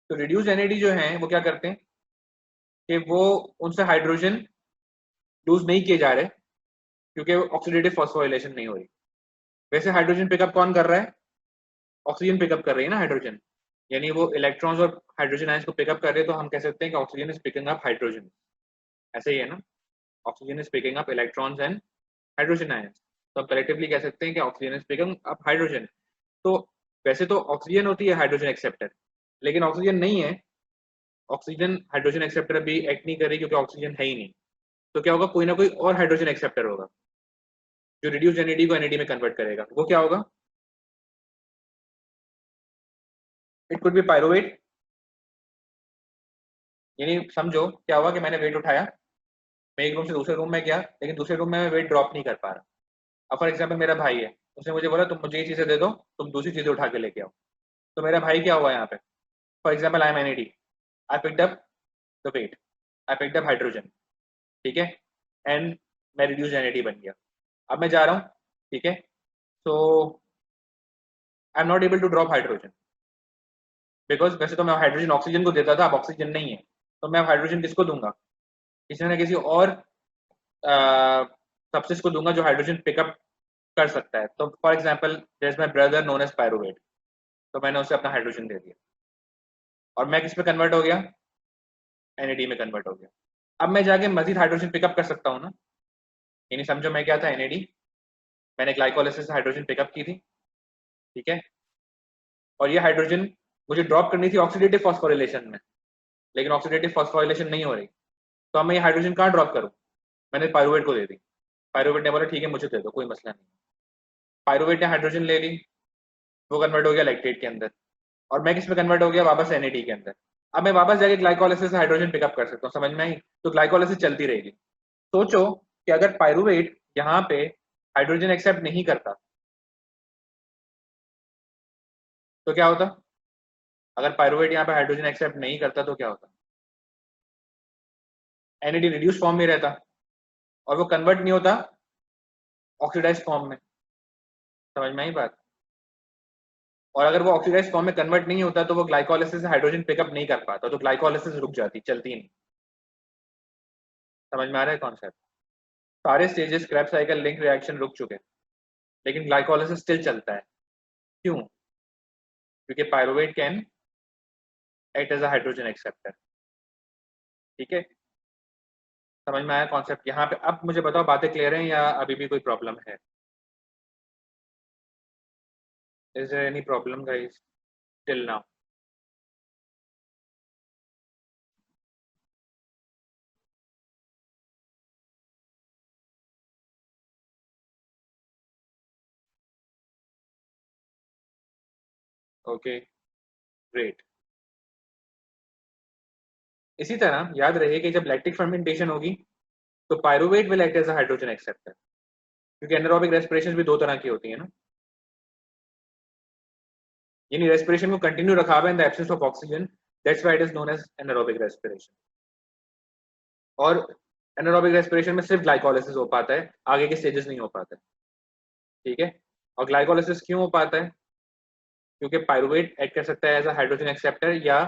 तो रिड्यूस एनएडी जो है वो क्या करते हैं कि वो उनसे हाइड्रोजन लूज नहीं किए जा रहे, क्योंकि ऑक्सीडेटिव फॉस्फोराइलेशन नहीं हो रही। वैसे हाइड्रोजन पिकअप कौन कर रहा है, ऑक्सीजन पिकअप कर रही है ना हाइड्रोजन, यानी वो इलेक्ट्रॉन्स और हाइड्रोजन आयंस को पिकअप कर रहे हैं, तो हम कह सकते हैं कि oxygen is picking up hydrogen, ऐसे ही है ना, oxygen is picking up electrons and hydrogen ions, तो हम कलेक्टिवली कह सकते हैं कि oxygen is picking up hydrogen. तो वैसे तो ऑक्सीजन होती है हाइड्रोजन एक्सेप्टर, लेकिन ऑक्सीजन नहीं है, ऑक्सीजन हाइड्रोजन एक्सेप्टर अभी एक्ट नहीं कर रही क्योंकि ऑक्सीजन है ही नहीं, तो क्या होगा, कोई ना कोई और हाइड्रोजन एक्सेप्टर होगा जो रिड्यूस एनएडी को एनएडी में कन्वर्ट करेगा। वो क्या होगा, इट कुड बी पायरुवेट, यानी समझो क्या हुआ कि मैंने वेट उठाया, मैं एक रूम से दूसरे रूम में गया, लेकिन दूसरे रूम में मैं वेट ड्रॉप नहीं कर पा रहा। अब फॉर एग्जाम्पल मेरा भाई है, उसने मुझे बोला तुम मुझे ये चीजें दे दो, तुम दूसरी चीजें उठा के लेके आओ, तो मेरा भाई क्या हुआ यहाँ पे, for example I am NAD, I picked up the weight, I picked up hydrogen, ठीक है, एंड मैं रिड्यूस एनएडी बन गया। अब मैं जा रहा हूँ, ठीक है, so I am not able to drop hydrogen, because वैसे तो मैं हाइड्रोजन ऑक्सीजन को देता था, अब ऑक्सीजन नहीं है, तो मैं हाइड्रोजन किसको दूंगा, किसी न किसी और सब्सटेंस को दूंगा जो हाइड्रोजन पिकअप कर सकता है। तो for example there is my brother known as pyruvate, तो मैंने उसे अपना हाइड्रोजन दे दिया और मैं किस पे कन्वर्ट हो गया, एनएडी में कन्वर्ट हो गया। अब मैं जाके मजीद हाइड्रोजन पिकअप कर सकता हूँ ना, यानी समझो मैं क्या था, एनएडी, मैंने ग्लाइकोलाइसिस से हाइड्रोजन पिकअप की थी, ठीक है, और ये हाइड्रोजन मुझे ड्रॉप करनी थी ऑक्सीडेटिव फॉस्फोराइलेशन में, लेकिन ऑक्सीडेटिव फॉस्फोराइलेशन नहीं हो रही, तो अब मैं ये हाइड्रोजन कहाँ ड्रॉप करूँ, मैंने पायरुवेट को दे दी, पायरुवेट ने बोला ठीक है मुझे दे दो, कोई मसला नहीं, पायरुवेट ने हाइड्रोजन ले ली, वो कन्वर्ट हो गया लैक्टेट के अंदर, और मैं किस में कन्वर्ट हो गया, वापस एनएडी के अंदर। अब मैं वापस जाके ग्लाइकोलाइसिस से हाइड्रोजन पिकअप कर सकता हूँ, समझ में आई, तो ग्लाइकोलाइसिस चलती रहेगी। सोचो कि अगर पायरुवेट यहाँ पे हाइड्रोजन एक्सेप्ट नहीं करता तो क्या होता, अगर पायरुवेट यहाँ पे हाइड्रोजन एक्सेप्ट नहीं करता तो क्या होता, एनएडी रिड्यूस फॉर्म में रहता और वो कन्वर्ट नहीं होता ऑक्सीडाइज फॉर्म में, समझ में आई बात। और अगर वो ऑक्सीडाइज फॉर्म में कन्वर्ट नहीं होता तो वो ग्लाइकोलाइसिस से हाइड्रोजन पिकअप नहीं कर पाता, तो ग्लाइकोलाइसिस रुक जाती, चलती नहीं, समझ में आ रहा है कॉन्सेप्ट। सारे stages Krebs cycle link reaction रुक चुके हैं, लेकिन ग्लाइकोलाइसिस स्टिल चलता है, क्यों, क्योंकि pyruvate can act as a hydrogen acceptor, ठीक है, समझ में आया कॉन्सेप्ट यहाँ पे। अब मुझे बताओ बातें क्लियर हैं या अभी भी कोई प्रॉब्लम है, is there any problem guys till now. Okay great. इसी तरह याद रहे कि जब लैक्टिक फर्मेंटेशन होगी तो pyruvate will act as a hydrogen acceptor, क्योंकि एनारोबिक रेस्पिरेशन भी दो तरह की होती है ना, यानी रेस्पिरेशन को कंटिन्यू रखा हुआ है in the absence of oxygen, that's why it is known as anaerobic respiration. और एनारोबिक रेस्पिरेशन में सिर्फ ग्लाइकोलाइसिस हो पाता है, आगे के स्टेजेस नहीं हो पाते, ठीक है। और ग्लाइकोलाइसिस क्यों हो पाता है, क्योंकि पायरुवेट एक्ट कर सकता है एज अ हाइड्रोजन एक्सेप्टर या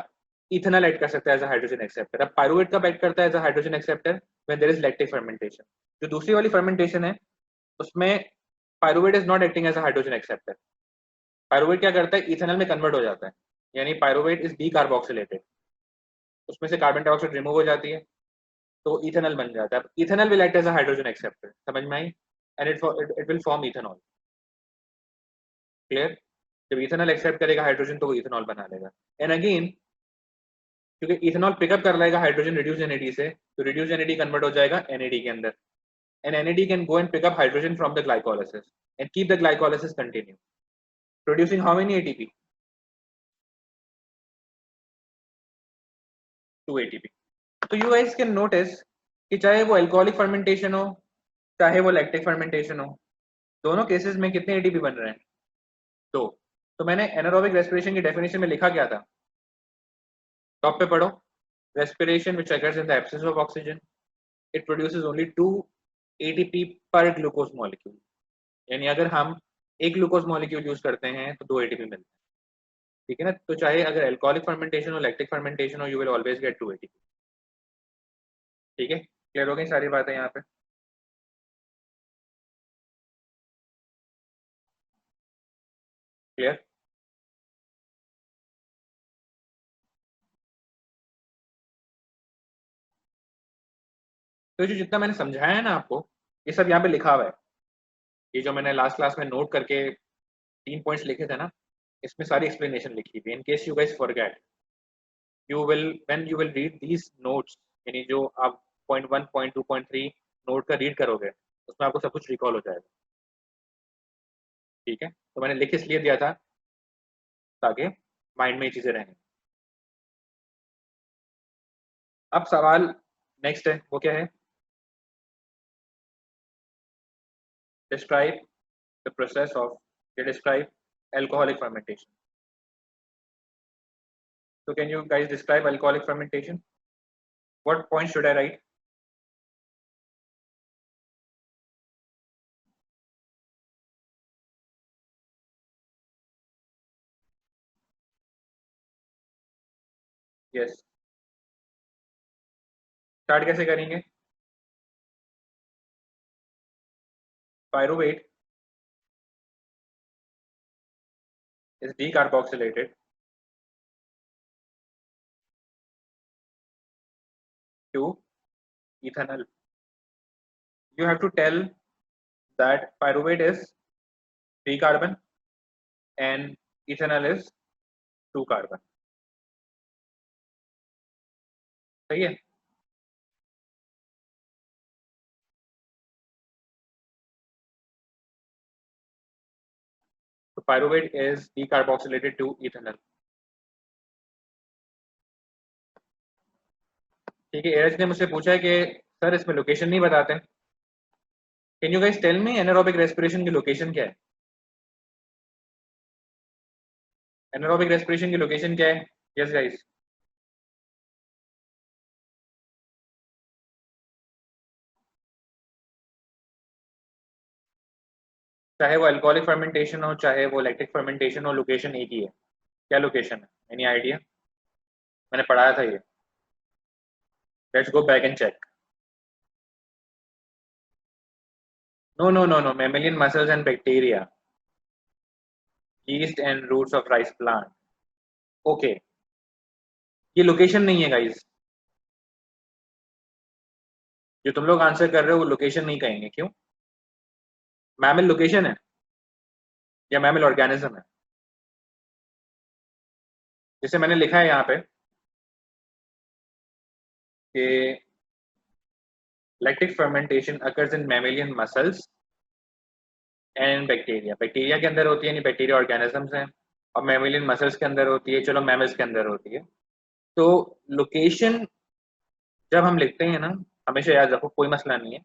इथेनॉल ऐड कर सकता है एज अ हाइड्रोजन एक्सेप्टर। अब पायरुवेट कब ऐड करता है as a hydrogen acceptor? When there is lactic fermentation. जो दूसरी वाली फर्मेंटेशन है उसमें pyruvate is not acting as a hydrogen acceptor. Pyruvate क्या करता है, इथेनॉल में कन्वर्ट हो जाता है, यानी पायरुवेट इज डीकार्बोक्सिलेटेड, उसमें से कार्बन डाइऑक्साइड रिमूव हो जाती है तो इथेनॉल बन जाता है। Ethanol will act as a hydrogen acceptor, समझ में आई? And it will form ethanol. Clear? जब इथेनॉल एक्सेप्ट करेगा हाइड्रोजन तो वो इथेनॉल बना लेगा। एंड अगेन क्योंकि इथेनॉल पिकअप कर लेगा हाइड्रोजन रिड्यूस एनएडी से, तो रिड्यूस एनएडी कन्वर्ट हो जाएगा एनएडी के अंदर, and NAD can go and pick up hydrogen from the glycolysis and keep the glycolysis continue producing how many ATP? 2 ATP. तो यू गाइस कैन नोटिस कि चाहे वो अल्कोहलिक फर्मेंटेशन हो चाहे वो लैक्टिक फर्मेंटेशन हो, दोनों केसेस में कितने एटीपी बन रहे हैं? 2। तो मैंने एनारोबिक रेस्पिरेशन की डेफिनेशन में लिखा क्या था? टॉप पे पढ़ो, respiration which occurs in the absence of oxygen, it produces only 2 ATP per glucose molecule। यानी अगर हम एक ग्लूकोज मॉलिक्यूल यूज करते हैं तो 2 एटीपी मिलते हैं, ठीक है ना? तो चाहे अगर अल्कोहलिक फर्मेंटेशन हो लैक्टिक फर्मेंटेशन हो, you will always get 2 ATP. ठीक है, क्लियर हो गई सारी बातें यहाँ पे? क्लियर? तो जो जितना मैंने समझाया है ना आपको, ये सब यहाँ पे लिखा हुआ है। ये जो मैंने लास्ट क्लास में नोट करके 3 पॉइंट्स लिखे थे ना, इसमें सारी एक्सप्लेनेशन लिखी हुई है। In case you guys forget, you will when you will read these notes, यानी जो आप पॉइंट 1 पॉइंट 2 पॉइंट 3 नोट का रीड करोगे उसमें आपको सब कुछ रिकॉल हो जाएगा। ठीक है, तो मैंने लिख इसलिए दिया था ताकि माइंड में ये चीजें रहें। अब सवाल नेक्स्ट है, वो क्या है? Describe the process of, describe alcoholic fermentation. So can you guys describe alcoholic fermentation? What point should I write? Yes. Start कैसे करेंगे? Pyruvate is decarboxylated to ethanol. You have to tell that pyruvate is 3 carbon and ethanol is 2 carbon. सही है? तो pyruvate is decarboxylated to ethanol. ठीक है, एरज ने मुझसे पूछा है कि सर इसमें लोकेशन नहीं बताते। Can you guys tell me anaerobic respiration की लोकेशन क्या है? एनारोबिक रेस्पिरेशन की लोकेशन क्या है? यस गाइस, चाहे वो अल्कोहलिक फर्मेंटेशन हो चाहे वो लैक्टिक फर्मेंटेशन हो, लोकेशन एक ही है। क्या लोकेशन है? Any idea? मैंने पढ़ाया था ये, let's go back and check. No, mammalian muscles and bacteria, yeast and roots of rice plant। Okay, ये लोकेशन नहीं है गाइस। जो तुम लोग आंसर कर रहे हो वो लोकेशन नहीं कहेंगे, क्यों? मैमल लोकेशन है या मैमल ऑर्गेनिज्म है? जैसे मैंने लिखा है यहाँ पे कि lactic fermentation occurs in mammalian muscles and bacteria. Bacteria के अंदर होती है, यानी बैक्टीरिया ऑर्गेनिजम्स हैं, और मैमेलियन मसल्स के अंदर होती है, चलो मैमल्स के अंदर होती है। तो लोकेशन जब हम लिखते हैं ना, हमेशा याद रखो, कोई मसला नहीं है,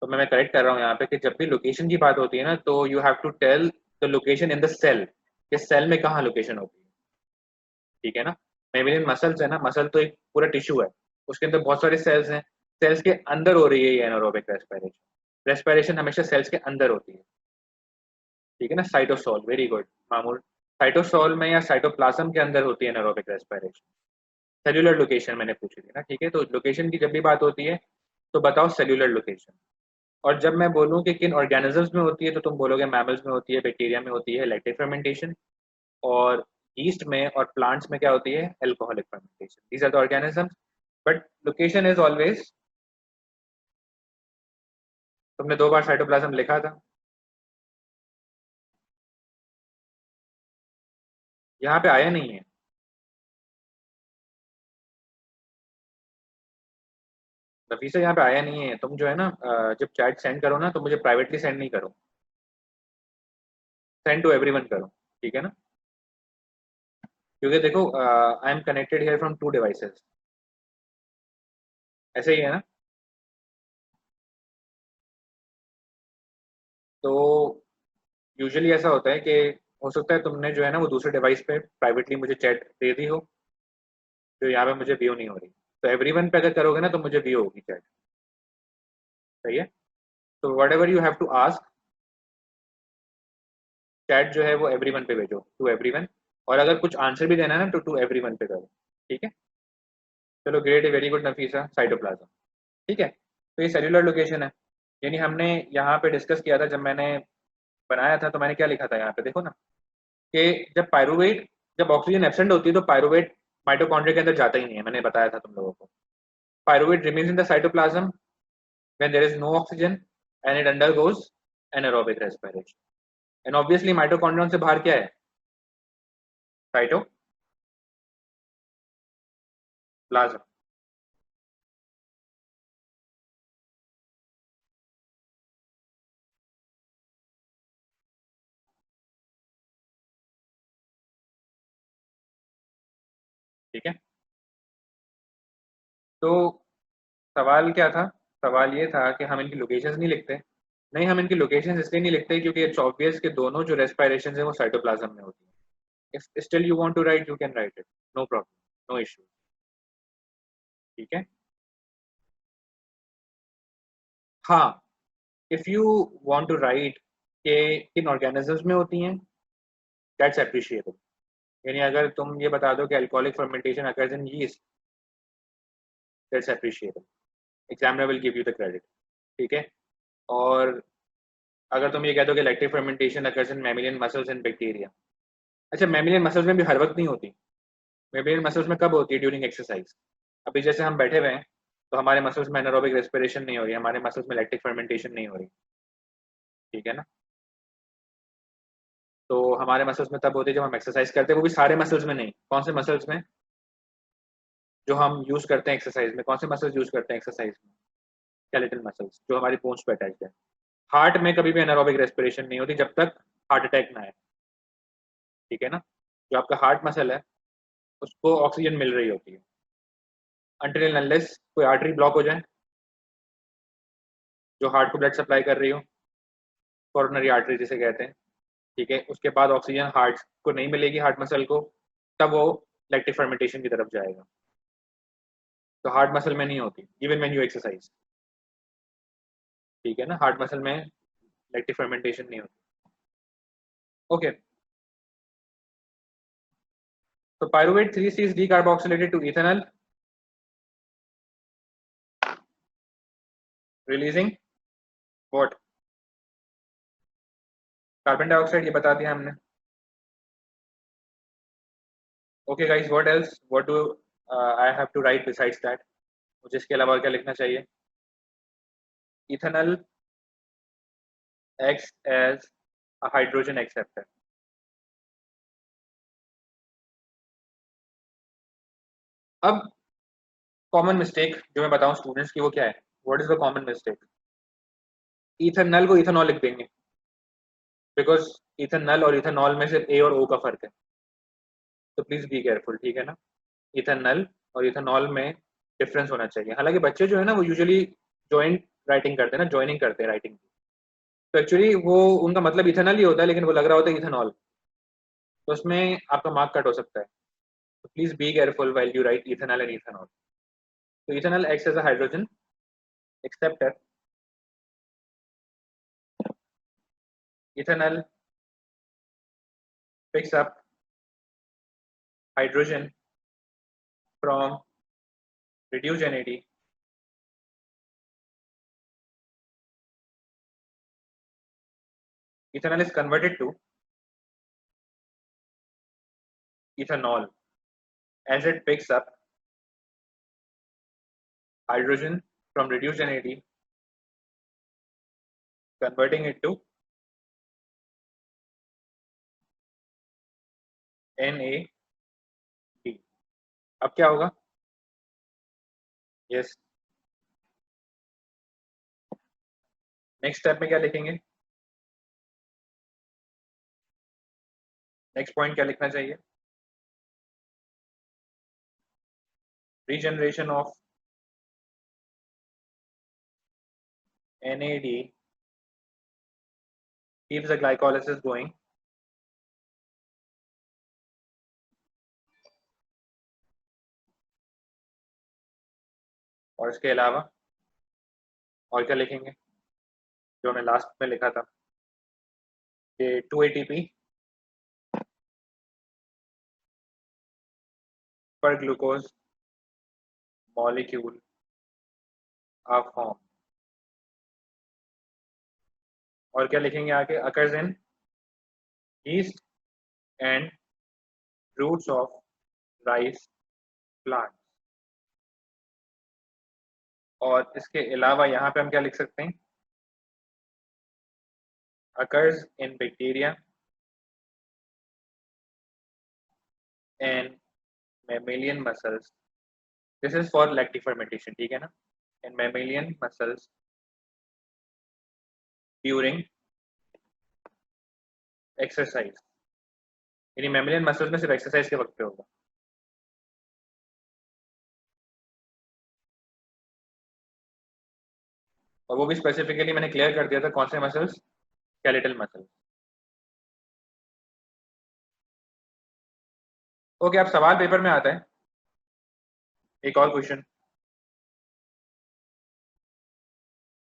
तो मैं करेक्ट कर रहा हूँ यहाँ पे कि जब भी लोकेशन की बात होती है ना तो you have to tell the location in the cell, कि सेल में कहाँ लोकेशन होती है। ठीक है ना? मेम्ब्रेन मसल्स है ना, मसल तो एक पूरा टिश्यू है, उसके अंदर बहुत सारे सेल्स हैं, सेल्स के अंदर हो रही है ये एनारोबिक रेस्पिरेशन। रेस्पिरेशन हमेशा सेल्स के अंदर होती है। ठीक है ना? साइटोसोल, वेरी गुड मामूल, साइटोसोल में या साइटोप्लाज्म के अंदर होती है एनारोबिक रेस्पिरेशन। सेल्यूलर लोकेशन मैंने पूछी थी ना, ठीक है। तो लोकेशन की जब भी बात होती है तो बताओ सेल्यूलर लोकेशन। और जब मैं बोलूँ कि किन ऑर्गेनिजम्स में होती है तो तुम बोलोगे मैमल्स में होती है, बैक्टीरिया में होती है लैक्टिक फर्मेंटेशन, और ईस्ट में और प्लांट्स में क्या होती है alcoholic fermentation. These are the organisms, but location is always. तुमने 2 बार साइटोप्लाज्म लिखा था, यहाँ पे आया नहीं है। नफीसा यहाँ पे आया नहीं है। तुम जो है ना जब चैट सेंड करो ना तो मुझे प्राइवेटली सेंड नहीं करो, सेंड टू एवरीवन करो, ठीक है ना। क्योंकि देखो I am connected here from 2 devices, ऐसे ही है ना। तो यूजुअली ऐसा होता है कि हो सकता है तुमने जो है ना वो दूसरे डिवाइस पे प्राइवेटली मुझे चैट दे दी हो, जो यहाँ पे मुझे व्यू नहीं हो रही। तो एवरीवन पे अगर करोगे ना तो मुझे व्यू होगी चैट, सही है। तो whatever you have to ask, chat जो है वो एवरीवन पे भेजो, टू एवरीवन। और अगर कुछ आंसर भी देना है ना तो टू एवरीवन पे करो, ठीक है। चलो great, very good Nafisa, cytoplasm, ठीक है। तो ये सेल्यूलर लोकेशन है। यानी हमने यहाँ पे डिस्कस किया था, जब मैंने बनाया था तो मैंने क्या लिखा था यहाँ पे देखो ना, कि जब पायरुवेट, जब ऑक्सीजन एब्सेंट होती है तो पायरुवेट माइटोकॉन्ड्रिया के अंदर जाता ही नहीं है, मैंने बताया था तुम लोगों को। Pyruvate remains in the cytoplasm when there is no oxygen and it undergoes anaerobic respiration. And obviously mitochondrion से बाहर क्या है, साइटोप्लाज्म, ठीक है। तो सवाल क्या था, सवाल ये था कि हम इनकी लोकेशंस नहीं लिखते। नहीं, हम इनकी लोकेशंस इसलिए नहीं लिखते क्योंकि इट्स ऑब्वियस कि दोनों जो रेस्पिरेशन है वो साइटोप्लाज्म में होती है। If still you want to write you can write it, no problem, no issue, ठीक है। हाँ, if you want to write के किन ऑर्गेनिजम्स में होती हैं, दैट्स अप्रिशिएबल। यानी अगर तुम ये बता दो कि alcoholic fermentation occurs in yeast, that's appreciable, examiner will give you the credit, ठीक है। और अगर तुम ये कह दो कि lactic fermentation occurs in mammalian muscles and bacteria, अच्छा मैमिलियन मसल्स में भी हर वक्त नहीं होती। मैमिलियन मसल्स में कब होती है, ड्यूरिंग एक्सरसाइज। अभी जैसे हम बैठे हुए हैं तो हमारे मसल्स में एनारोबिक रेस्पिरेशन नहीं हो रही, हमारे मसल्स में लैक्टिक फर्मेंटेशन नहीं हो रही, ठीक है ना। तो हमारे मसल्स में तब होती है जब हम एक्सरसाइज करते हैं, वो भी सारे मसल्स में नहीं। कौन से मसल्स में, जो हम यूज करते हैं एक्सरसाइज में, कौन से मसल्स यूज करते हैं एक्सरसाइज में, स्केलेटल मसल्स जो हमारी बोन्स पे अटैच्ड है। हार्ट में कभी भी एनारोबिक रेस्पिरेशन नहीं होती जब तक हार्ट अटैक ना आए, ठीक है ना। जो आपका हार्ट मसल है उसको ऑक्सीजन मिल रही होती है, अनटिल अनलेस कोई आर्टरी ब्लॉक हो जाए जो हार्ट को ब्लड सप्लाई कर रही हो, कोरोनरी आर्टरी जिसे कहते हैं, ठीक है। उसके बाद ऑक्सीजन हार्ट को नहीं मिलेगी, हार्ट मसल को, तब वो लैक्टिक फर्मेंटेशन की तरफ जाएगा। तो हार्ट मसल में नहीं होती इवन व्हेन यू एक्सरसाइज, ठीक है ना। हार्ट मसल में लैक्टिक फर्मेंटेशन नहीं होती, ओके। तो pyruvate 3C is decarboxylated to ethanol, releasing what, carbon dioxide, ये बता दिया हमने। Okay guys, what else, what do I have to write besides that, मुझे इसके अलावा क्या लिखना चाहिए। Ethanol acts as a hydrogen acceptor। अब कॉमन मिस्टेक जो मैं बताऊं स्टूडेंट्स की वो क्या है, what is the common mistake. Ethanol को इथेनॉल लिख देंगे, बिकॉज इथेनॉल और इथेनॉल में सिर्फ ए और ओ का फर्क है। तो प्लीज बी केयरफुल, ठीक है ना। इथेनॉल और इथेनॉल में डिफरेंस होना चाहिए। हालांकि बच्चे जो है ना वो यूजुअली जॉइंट राइटिंग करते हैं ना, ज्वाइनिंग करते हैं राइटिंग, तो एक्चुअली वो उनका मतलब इथेनॉल ही होता है लेकिन वो लग रहा होता है इथेनॉल, तो उसमें आपका मार्क कट हो सकता है। तो please be careful while you write ethanol and ethanol. तो ethanol acts as a hydrogen acceptor, ethanol picks up hydrogen from reduced NAD ethanol is converted to ethanol as it picks up hydrogen from reduced NAD, converting it to NAD. अब क्या होगा? यस, नेक्स्ट स्टेप में क्या लिखेंगे? नेक्स्ट पॉइंट क्या लिखना चाहिए? Regeneration of NAD keeps the glycolysis going और इसके अलावा और क्या लिखेंगे जो हमने लास्ट में लिखा था कि 2 ATP per glucose molecule are formed और क्या लिखेंगे आगे? occurs in yeast and roots of rice plants और इसके अलावा यहाँ पे हम क्या लिख सकते हैं? occurs in bacteria and mammalian muscles. This is for lactic fermentation, ठीक है ना? In mammalian muscles during exercise. यानी mammalian muscles में सिर्फ exercise के वक्त पे होगा. और वो भी स्पेसिफिकली मैंने क्लियर कर दिया था कौन से मसल्स? Skeletal muscles. ओके, अब सवाल पेपर में आता है एक और question.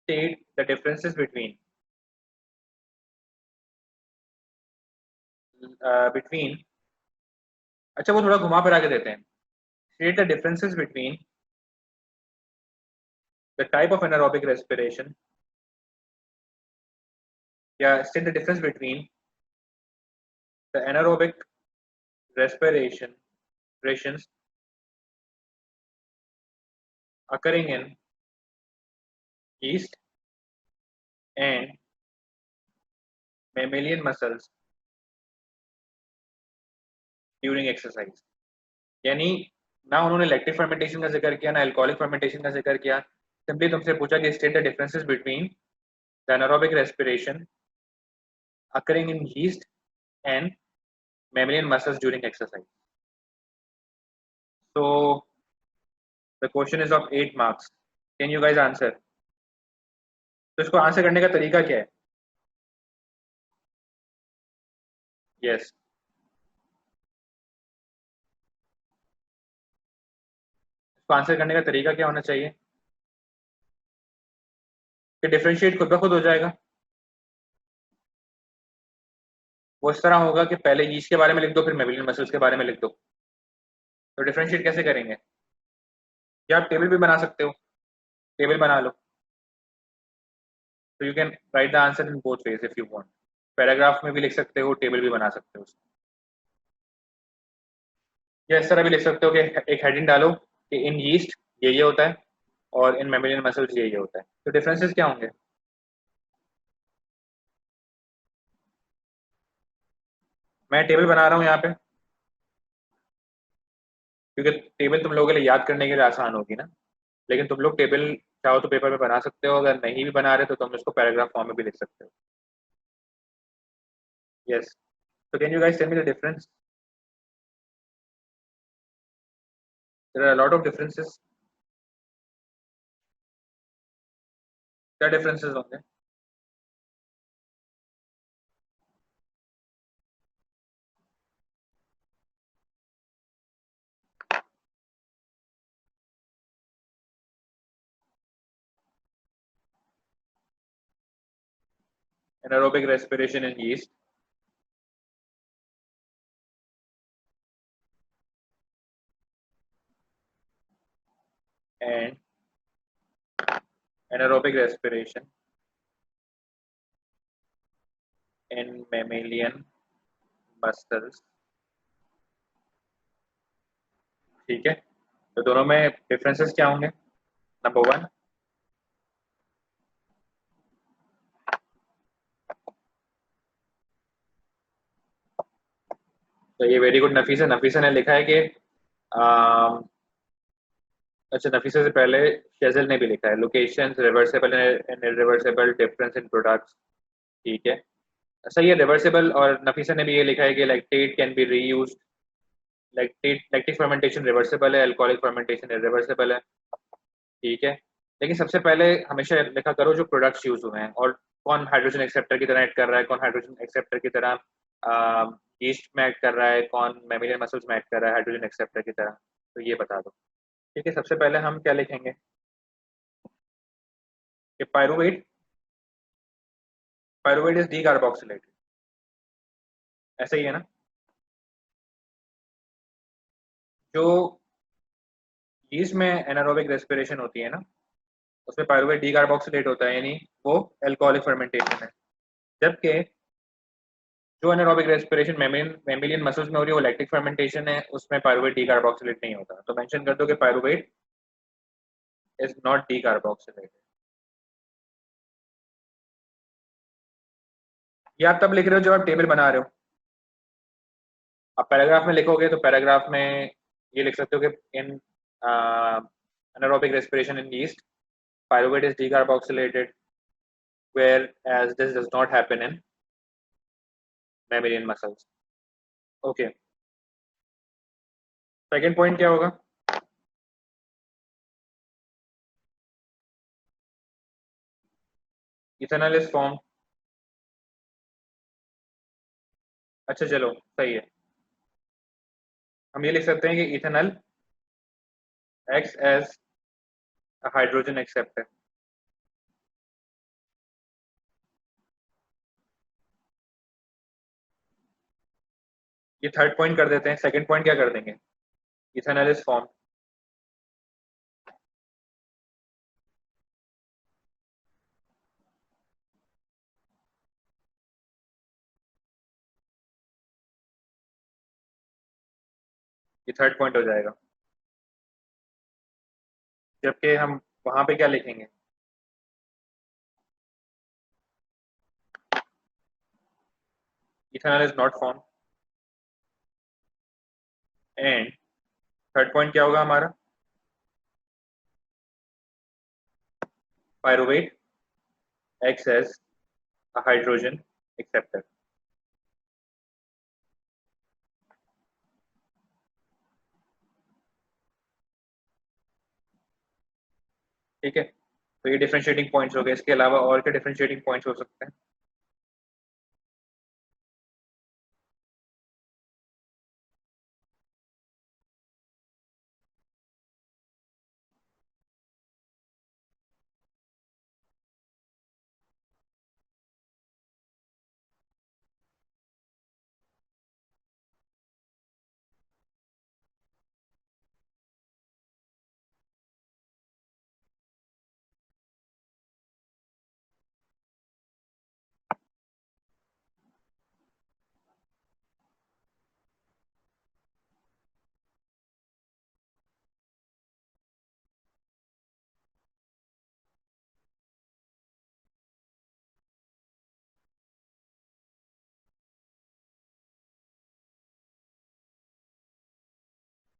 State the differences between अच्छा वो थोड़ा घुमा फिरा के देते हैं. State the differences between the type of anaerobic respiration या state the difference between the anaerobic respirations occurring in yeast and mammalian muscles during exercise. यानी ना उन्होंने लैक्टिक फर्मेंटेशन का जिक्र किया ना अल्कोहलिक फर्मेंटेशन का जिक्र किया. सिंपली तुमसे पूछा कि state the differences between the anaerobic respiration occurring in yeast and mammalian muscles during exercise. So the question is of 8 marks. Can you guys answer? तो इसको आंसर करने का तरीका क्या है? Yes. इसको आंसर करने का तरीका क्या होना चाहिए कि डिफरेंशिएट खुद ब खुद हो जाएगा? वो इस तरह होगा कि पहले यीस्ट के बारे में लिख दो फिर मेमिलियन मसल्स के बारे में लिख दो. तो डिफरेंशिएट कैसे करेंगे? या आप टेबल भी बना सकते हो. टेबल बना लो. तो you can right the answer in both ways if you want. Paragraph में भी लिख सकते हो, टेबल भी बना सकते हो. या इस तरह भी लिख सकते हो कि एक हेडिंग डालो कि इन यीस्ट ये होता है और इन मेमिलियन मसल्स ये होता है. तो डिफरेंसेस क्या होंगे? मैं टेबल बना रहा हूँ यहाँ पे क्योंकि टेबल तुम लोगों के लिए याद करने के लिए आसान होगी ना. लेकिन तुम लोग टेबल चाहो तो पेपर पे बना सकते हो. अगर नहीं भी बना रहे तो तुम इसको पैराग्राफ फॉर्म में भी लिख सकते हो. Yes. So can you guys tell me the difference? There are a lot of differences. क्या differences होंगे? Anaerobic respiration in yeast. and anaerobic respiration in mammalian muscles। ठीक है, तो दोनों में डिफरेंसेस क्या होंगे? नंबर वन, तो ये वेरी गुड नफीसा, नफीसा ने लिखा है कि अच्छा, नफीसा से पहले शेजल ने भी लिखा है location reversible and irreversible difference in products. ठीक है, सही है, रिवर्सेबल। और नफीसा ने भी ये लिखा है कि lactate can B reused, lactic fermentation reversible है, अल्कोहलिक फर्मेंटेशन इरिवर्सेबल है। ठीक है, लेकिन सबसे पहले हमेशा लिखा करो जो प्रोडक्ट्स यूज हुए हैं और कौन हाइड्रोजन एक्सेप्टर की तरह ऐड कर रहा है, कौन हाइड्रोजन एक्सेप्टर की तरह ईस्ट में ऐड कर रहा है, कौन मेमिलियन मसल्स में ऐड कर रहा है हाइड्रोजन एक्सेप्टर की तरह, तो ये बता दो। ठीक है, सबसे पहले हम क्या लिखेंगे कि pyruvate, pyruvate is D carboxylated, ऐसा ही है ना? जो ईस्ट में एनारोबिक रेस्पिरेशन होती है ना, उसमें पायरुवेट डी कार्बोक्सिलेट होता है, यानी वो एल्कोहलिक फर्मेंटेशन है। जबकि जो एनारोबिक रेस्पिरेशन मेमिलियन मसल्स में हो रही है वो लैक्टिक फर्मेंटेशन है, उसमें पायरुवेट डी कार्बोक्सिलेट नहीं होता। तो मेंशन कर दो कि pyruvate is not D carboxylated. ये आप तब लिख रहे हो जब आप टेबल बना रहे हो। आप पैराग्राफ में लिखोगे तो पैराग्राफ में ये लिख सकते हो कि इन anaerobic respiration in yeast pyruvate is decarboxylated, whereas this does not happen in mammalian muscles। Okay, second point क्या होगा? इथेनॉल इज फॉर्म, अच्छा चलो सही है, हम ये लिख सकते हैं कि ethanol acts as a hydrogen acceptor। ये थर्ड पॉइंट कर देते हैं, सेकंड पॉइंट क्या कर देंगे? इथेनॉल इज फॉर्म, ये थर्ड पॉइंट हो जाएगा। जबकि हम वहां पे क्या लिखेंगे? Ethanol is not form, and third point क्या होगा हमारा? Pyruvate acts as a hydrogen acceptor। ठीक है, तो ये डिफरेंशिएटिंग पॉइंट्स हो गए, इसके अलावा और क्या डिफरेंशिएटिंग पॉइंट्स हो सकते हैं?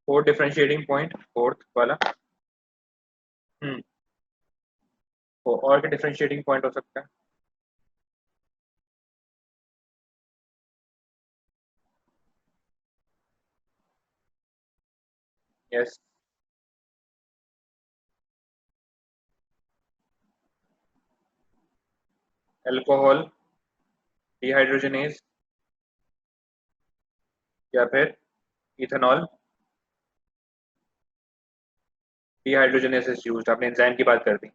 फोर्थ डिफरेंशिएटिंग पॉइंट, फोर्थ वाला। हम्म, तो और क्या डिफरेंशिएटिंग पॉइंट हो सकता है? यस, अल्कोहल डिहाइड्रोजनेज, या फिर इथेनॉल डिहाइड्रोजनेज इज यूज्ड। आपने एंजाइम की बात कर दी।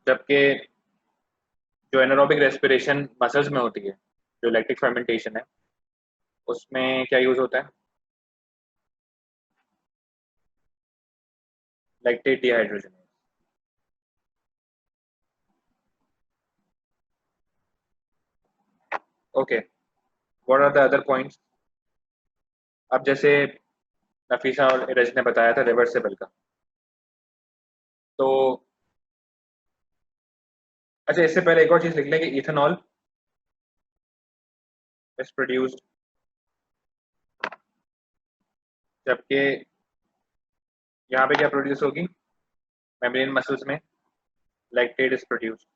जबकि जो एनारोबिक रेस्पिरेशन मसल्स में होती है जो लैक्टिक फर्मेंटेशन है उसमें क्या यूज होता है? Lactate dehydrogenase. Okay, what are the other points? अब जैसे नफीसा और रज ने बताया था रिवर्सिबल का, तो अच्छा इससे पहले एक और चीज लिख लें कि इथेनॉल इज प्रोड्यूस्ड, जबकि यहाँ पे क्या प्रोड्यूस होगी मेम्ब्रेन मसल्स में? Lactate is produced.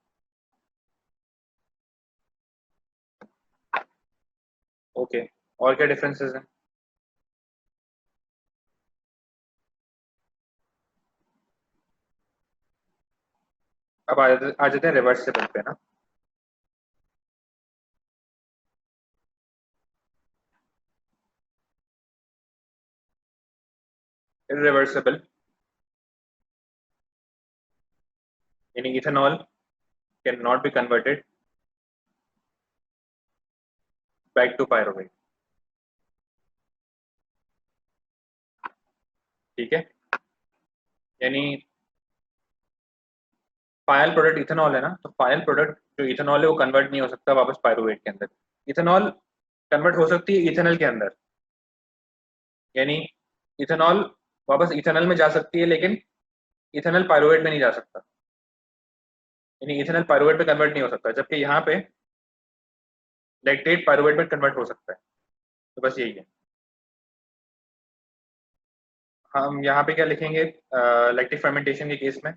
ओके, और क्या डिफरेंसेस हैं? अब आ जाते हैं रिवर्सिबल पे ना। इरिवर्सिबल यानी ethanol can not be converted back to pyruvate. ठीक है, यानी फाइनल प्रोडक्ट इथेनॉल है ना, तो फाइनल प्रोडक्ट जो इथेनॉल है वो कन्वर्ट नहीं हो सकता वापस पायरुवेट के अंदर। इथेनॉल कन्वर्ट हो सकती है इथेनॉल के अंदर, यानी इथेनॉल वापस इथेनॉल में जा सकती है, लेकिन इथेनॉल पायरुवेट में नहीं जा सकता, यानी इथेनॉल पायरुवेट में कन्वर्ट नहीं हो सकता, जबकि यहाँ पे लैक्टेट पायरुवेट में कन्वर्ट हो सकता है। तो बस यही है। हम यहाँ पे क्या लिखेंगे लैक्टिक फर्मेंटेशन के केस में?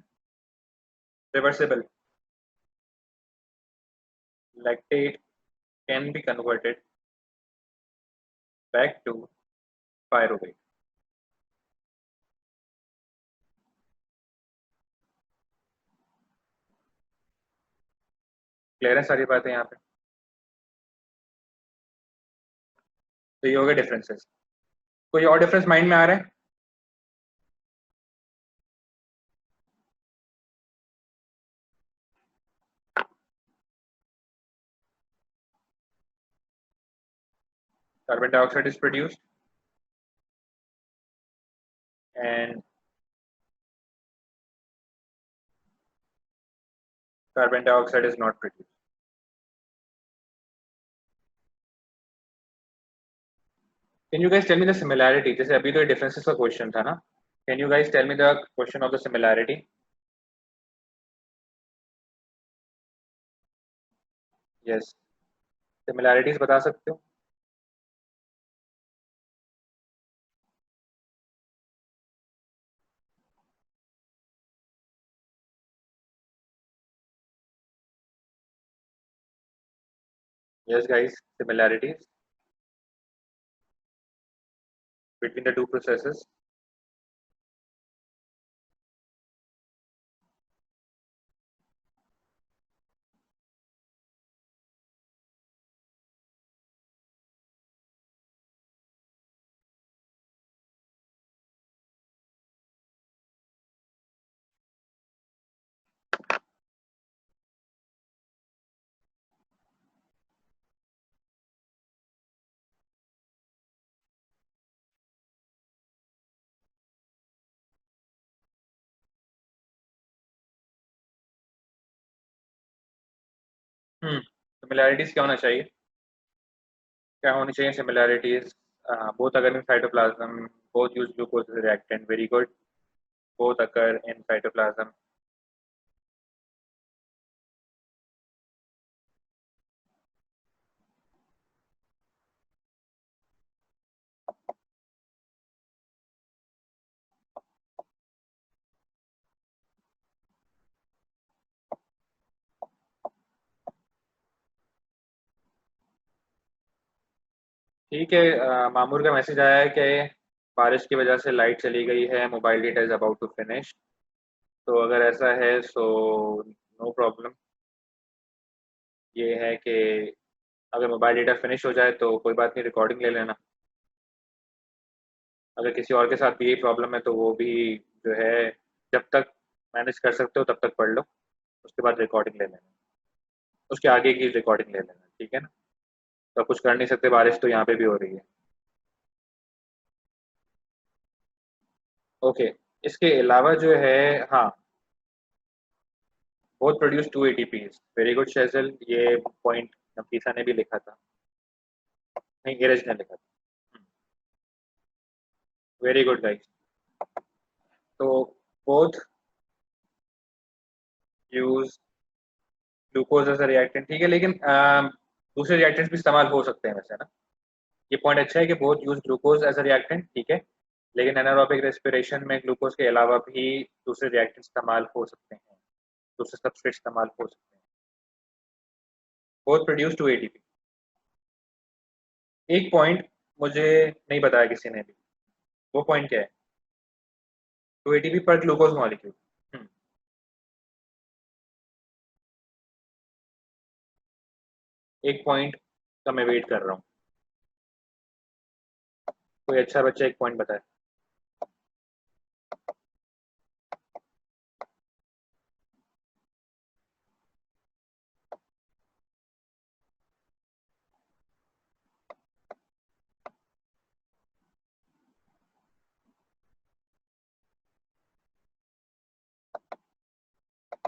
Reversible, lactate can be converted back to pyruvate। Clear है सारी बातें यहाँ पे? तो ये हो गए डिफरेंसेस। कोई और डिफरेंस माइंड में आ रहा है? Carbon dioxide is produced and carbon dioxide is not produced. Can you guys tell me the similarity? जैसे अभी तो डिफरेंसेस का क्वेश्चन था ना, can you guys tell me the question of the similarity? Yes, similarities बता सकते हो? Yes guys, similarities between the two processes. Similarities क्या होना चाहिए? क्या होनी चाहिए सिमिलैरिटीज? बोथ अगर in cytoplasm, both use glucose as a reactant, very good, both occur in cytoplasm। ठीक है, मामूर का मैसेज आया है कि बारिश की वजह से लाइट चली गई है, mobile data is about to finish. तो अगर ऐसा है सो नो प्रॉब्लम। ये है कि अगर मोबाइल डेटा फिनिश हो जाए तो कोई बात नहीं, रिकॉर्डिंग ले लेना। अगर किसी और के साथ भी यही प्रॉब्लम है तो वो भी जो है, जब तक मैनेज कर सकते हो तब तक पढ़ लो, उसके बाद रिकॉर्डिंग ले लेना, उसके आगे की रिकॉर्डिंग ले लेना, ठीक है ना? तो कुछ कर नहीं सकते, बारिश तो यहाँ पे भी हो रही है। ओके, इसके अलावा जो है, हाँ, both produce 2 ATPs. Very good Shejal, ये पॉइंट नफीसा ने भी लिखा था, नहीं नीरज ने लिखा था। Very good guys. तो both use glucose as a reactant, ठीक है, लेकिन दूसरे रिएक्टेंट्स भी इस्तेमाल हो सकते हैं वैसे ना। ये पॉइंट अच्छा है कि both use glucose as a reactant, ठीक है, लेकिन एनारोबिक रेस्पिरेशन में ग्लूकोज के अलावा भी दूसरे रिएक्टेंट इस्तेमाल हो सकते हैं, दूसरे सबस्ट्रेट इस्तेमाल हो सकते हैं। Both produce 2 ATP. एक पॉइंट मुझे नहीं बताया किसी ने भी, वो पॉइंट क्या है? 2 एटीपी पर ग्लूकोज मॉलिक्यूल। एक पॉइंट का मैं वेट कर रहा हूँ, कोई अच्छा बच्चा एक पॉइंट बताए।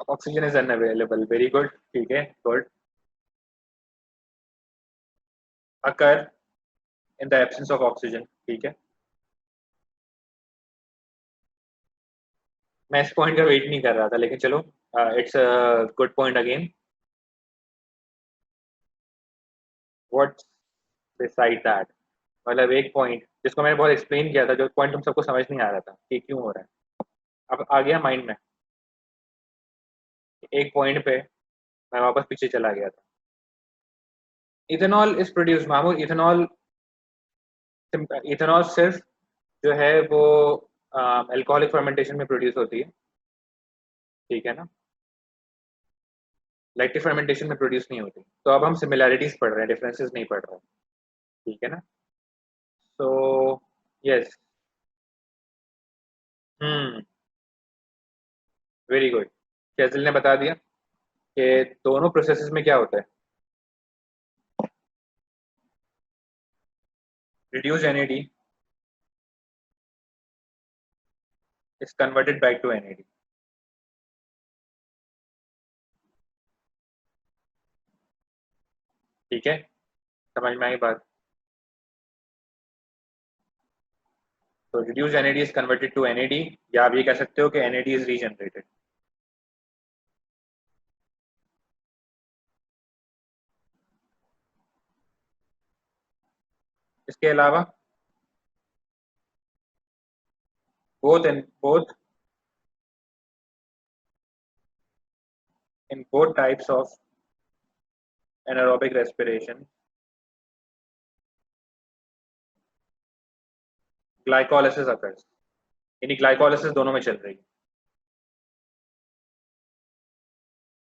Oxygen is unavailable, very good, ठीक है, good. Occur in the absence of oxygen, ठीक है। मैं इस पॉइंट का वेट नहीं कर रहा था, लेकिन चलो, it's a good point again. What beside that, मतलब एक पॉइंट जिसको मैंने बहुत एक्सप्लेन किया था, जो पॉइंट तुम सबको समझ नहीं आ रहा था कि क्यों हो रहा है, अब आ गया माइंड में। एक पॉइंट पे मैं वापस पीछे चला गया था। इथेनॉल इज प्रोड्यूस मामूल, इथेनॉल, इथेनॉल सिर्फ जो है वो अल्कोहलिक फर्मेंटेशन में प्रोड्यूस होती है, ठीक है ना, लैक्टिक फर्मेंटेशन में प्रोड्यूस नहीं होती। तो अब हम सिमिलैरिटीज पढ़ रहे हैं, डिफरेंसेस नहीं पढ़ रहे हैं, ठीक है ना। सो यस, हम्म, वेरी गुड। फैजल ने बता दिया कि दोनों प्रोसेसेस में क्या होता है, reduce NAD is converted back to NAD, ठीक है, समझ में आई बात। तो reduce NAD is converted to NAD, या आप ये कह सकते हो कि एनएडी इज रीजनरेटेड। इसके अलावा both in both types of anaerobic respiration, glycolysis occurs, यानी ग्लाइकोलिसिस दोनों में चल रही है,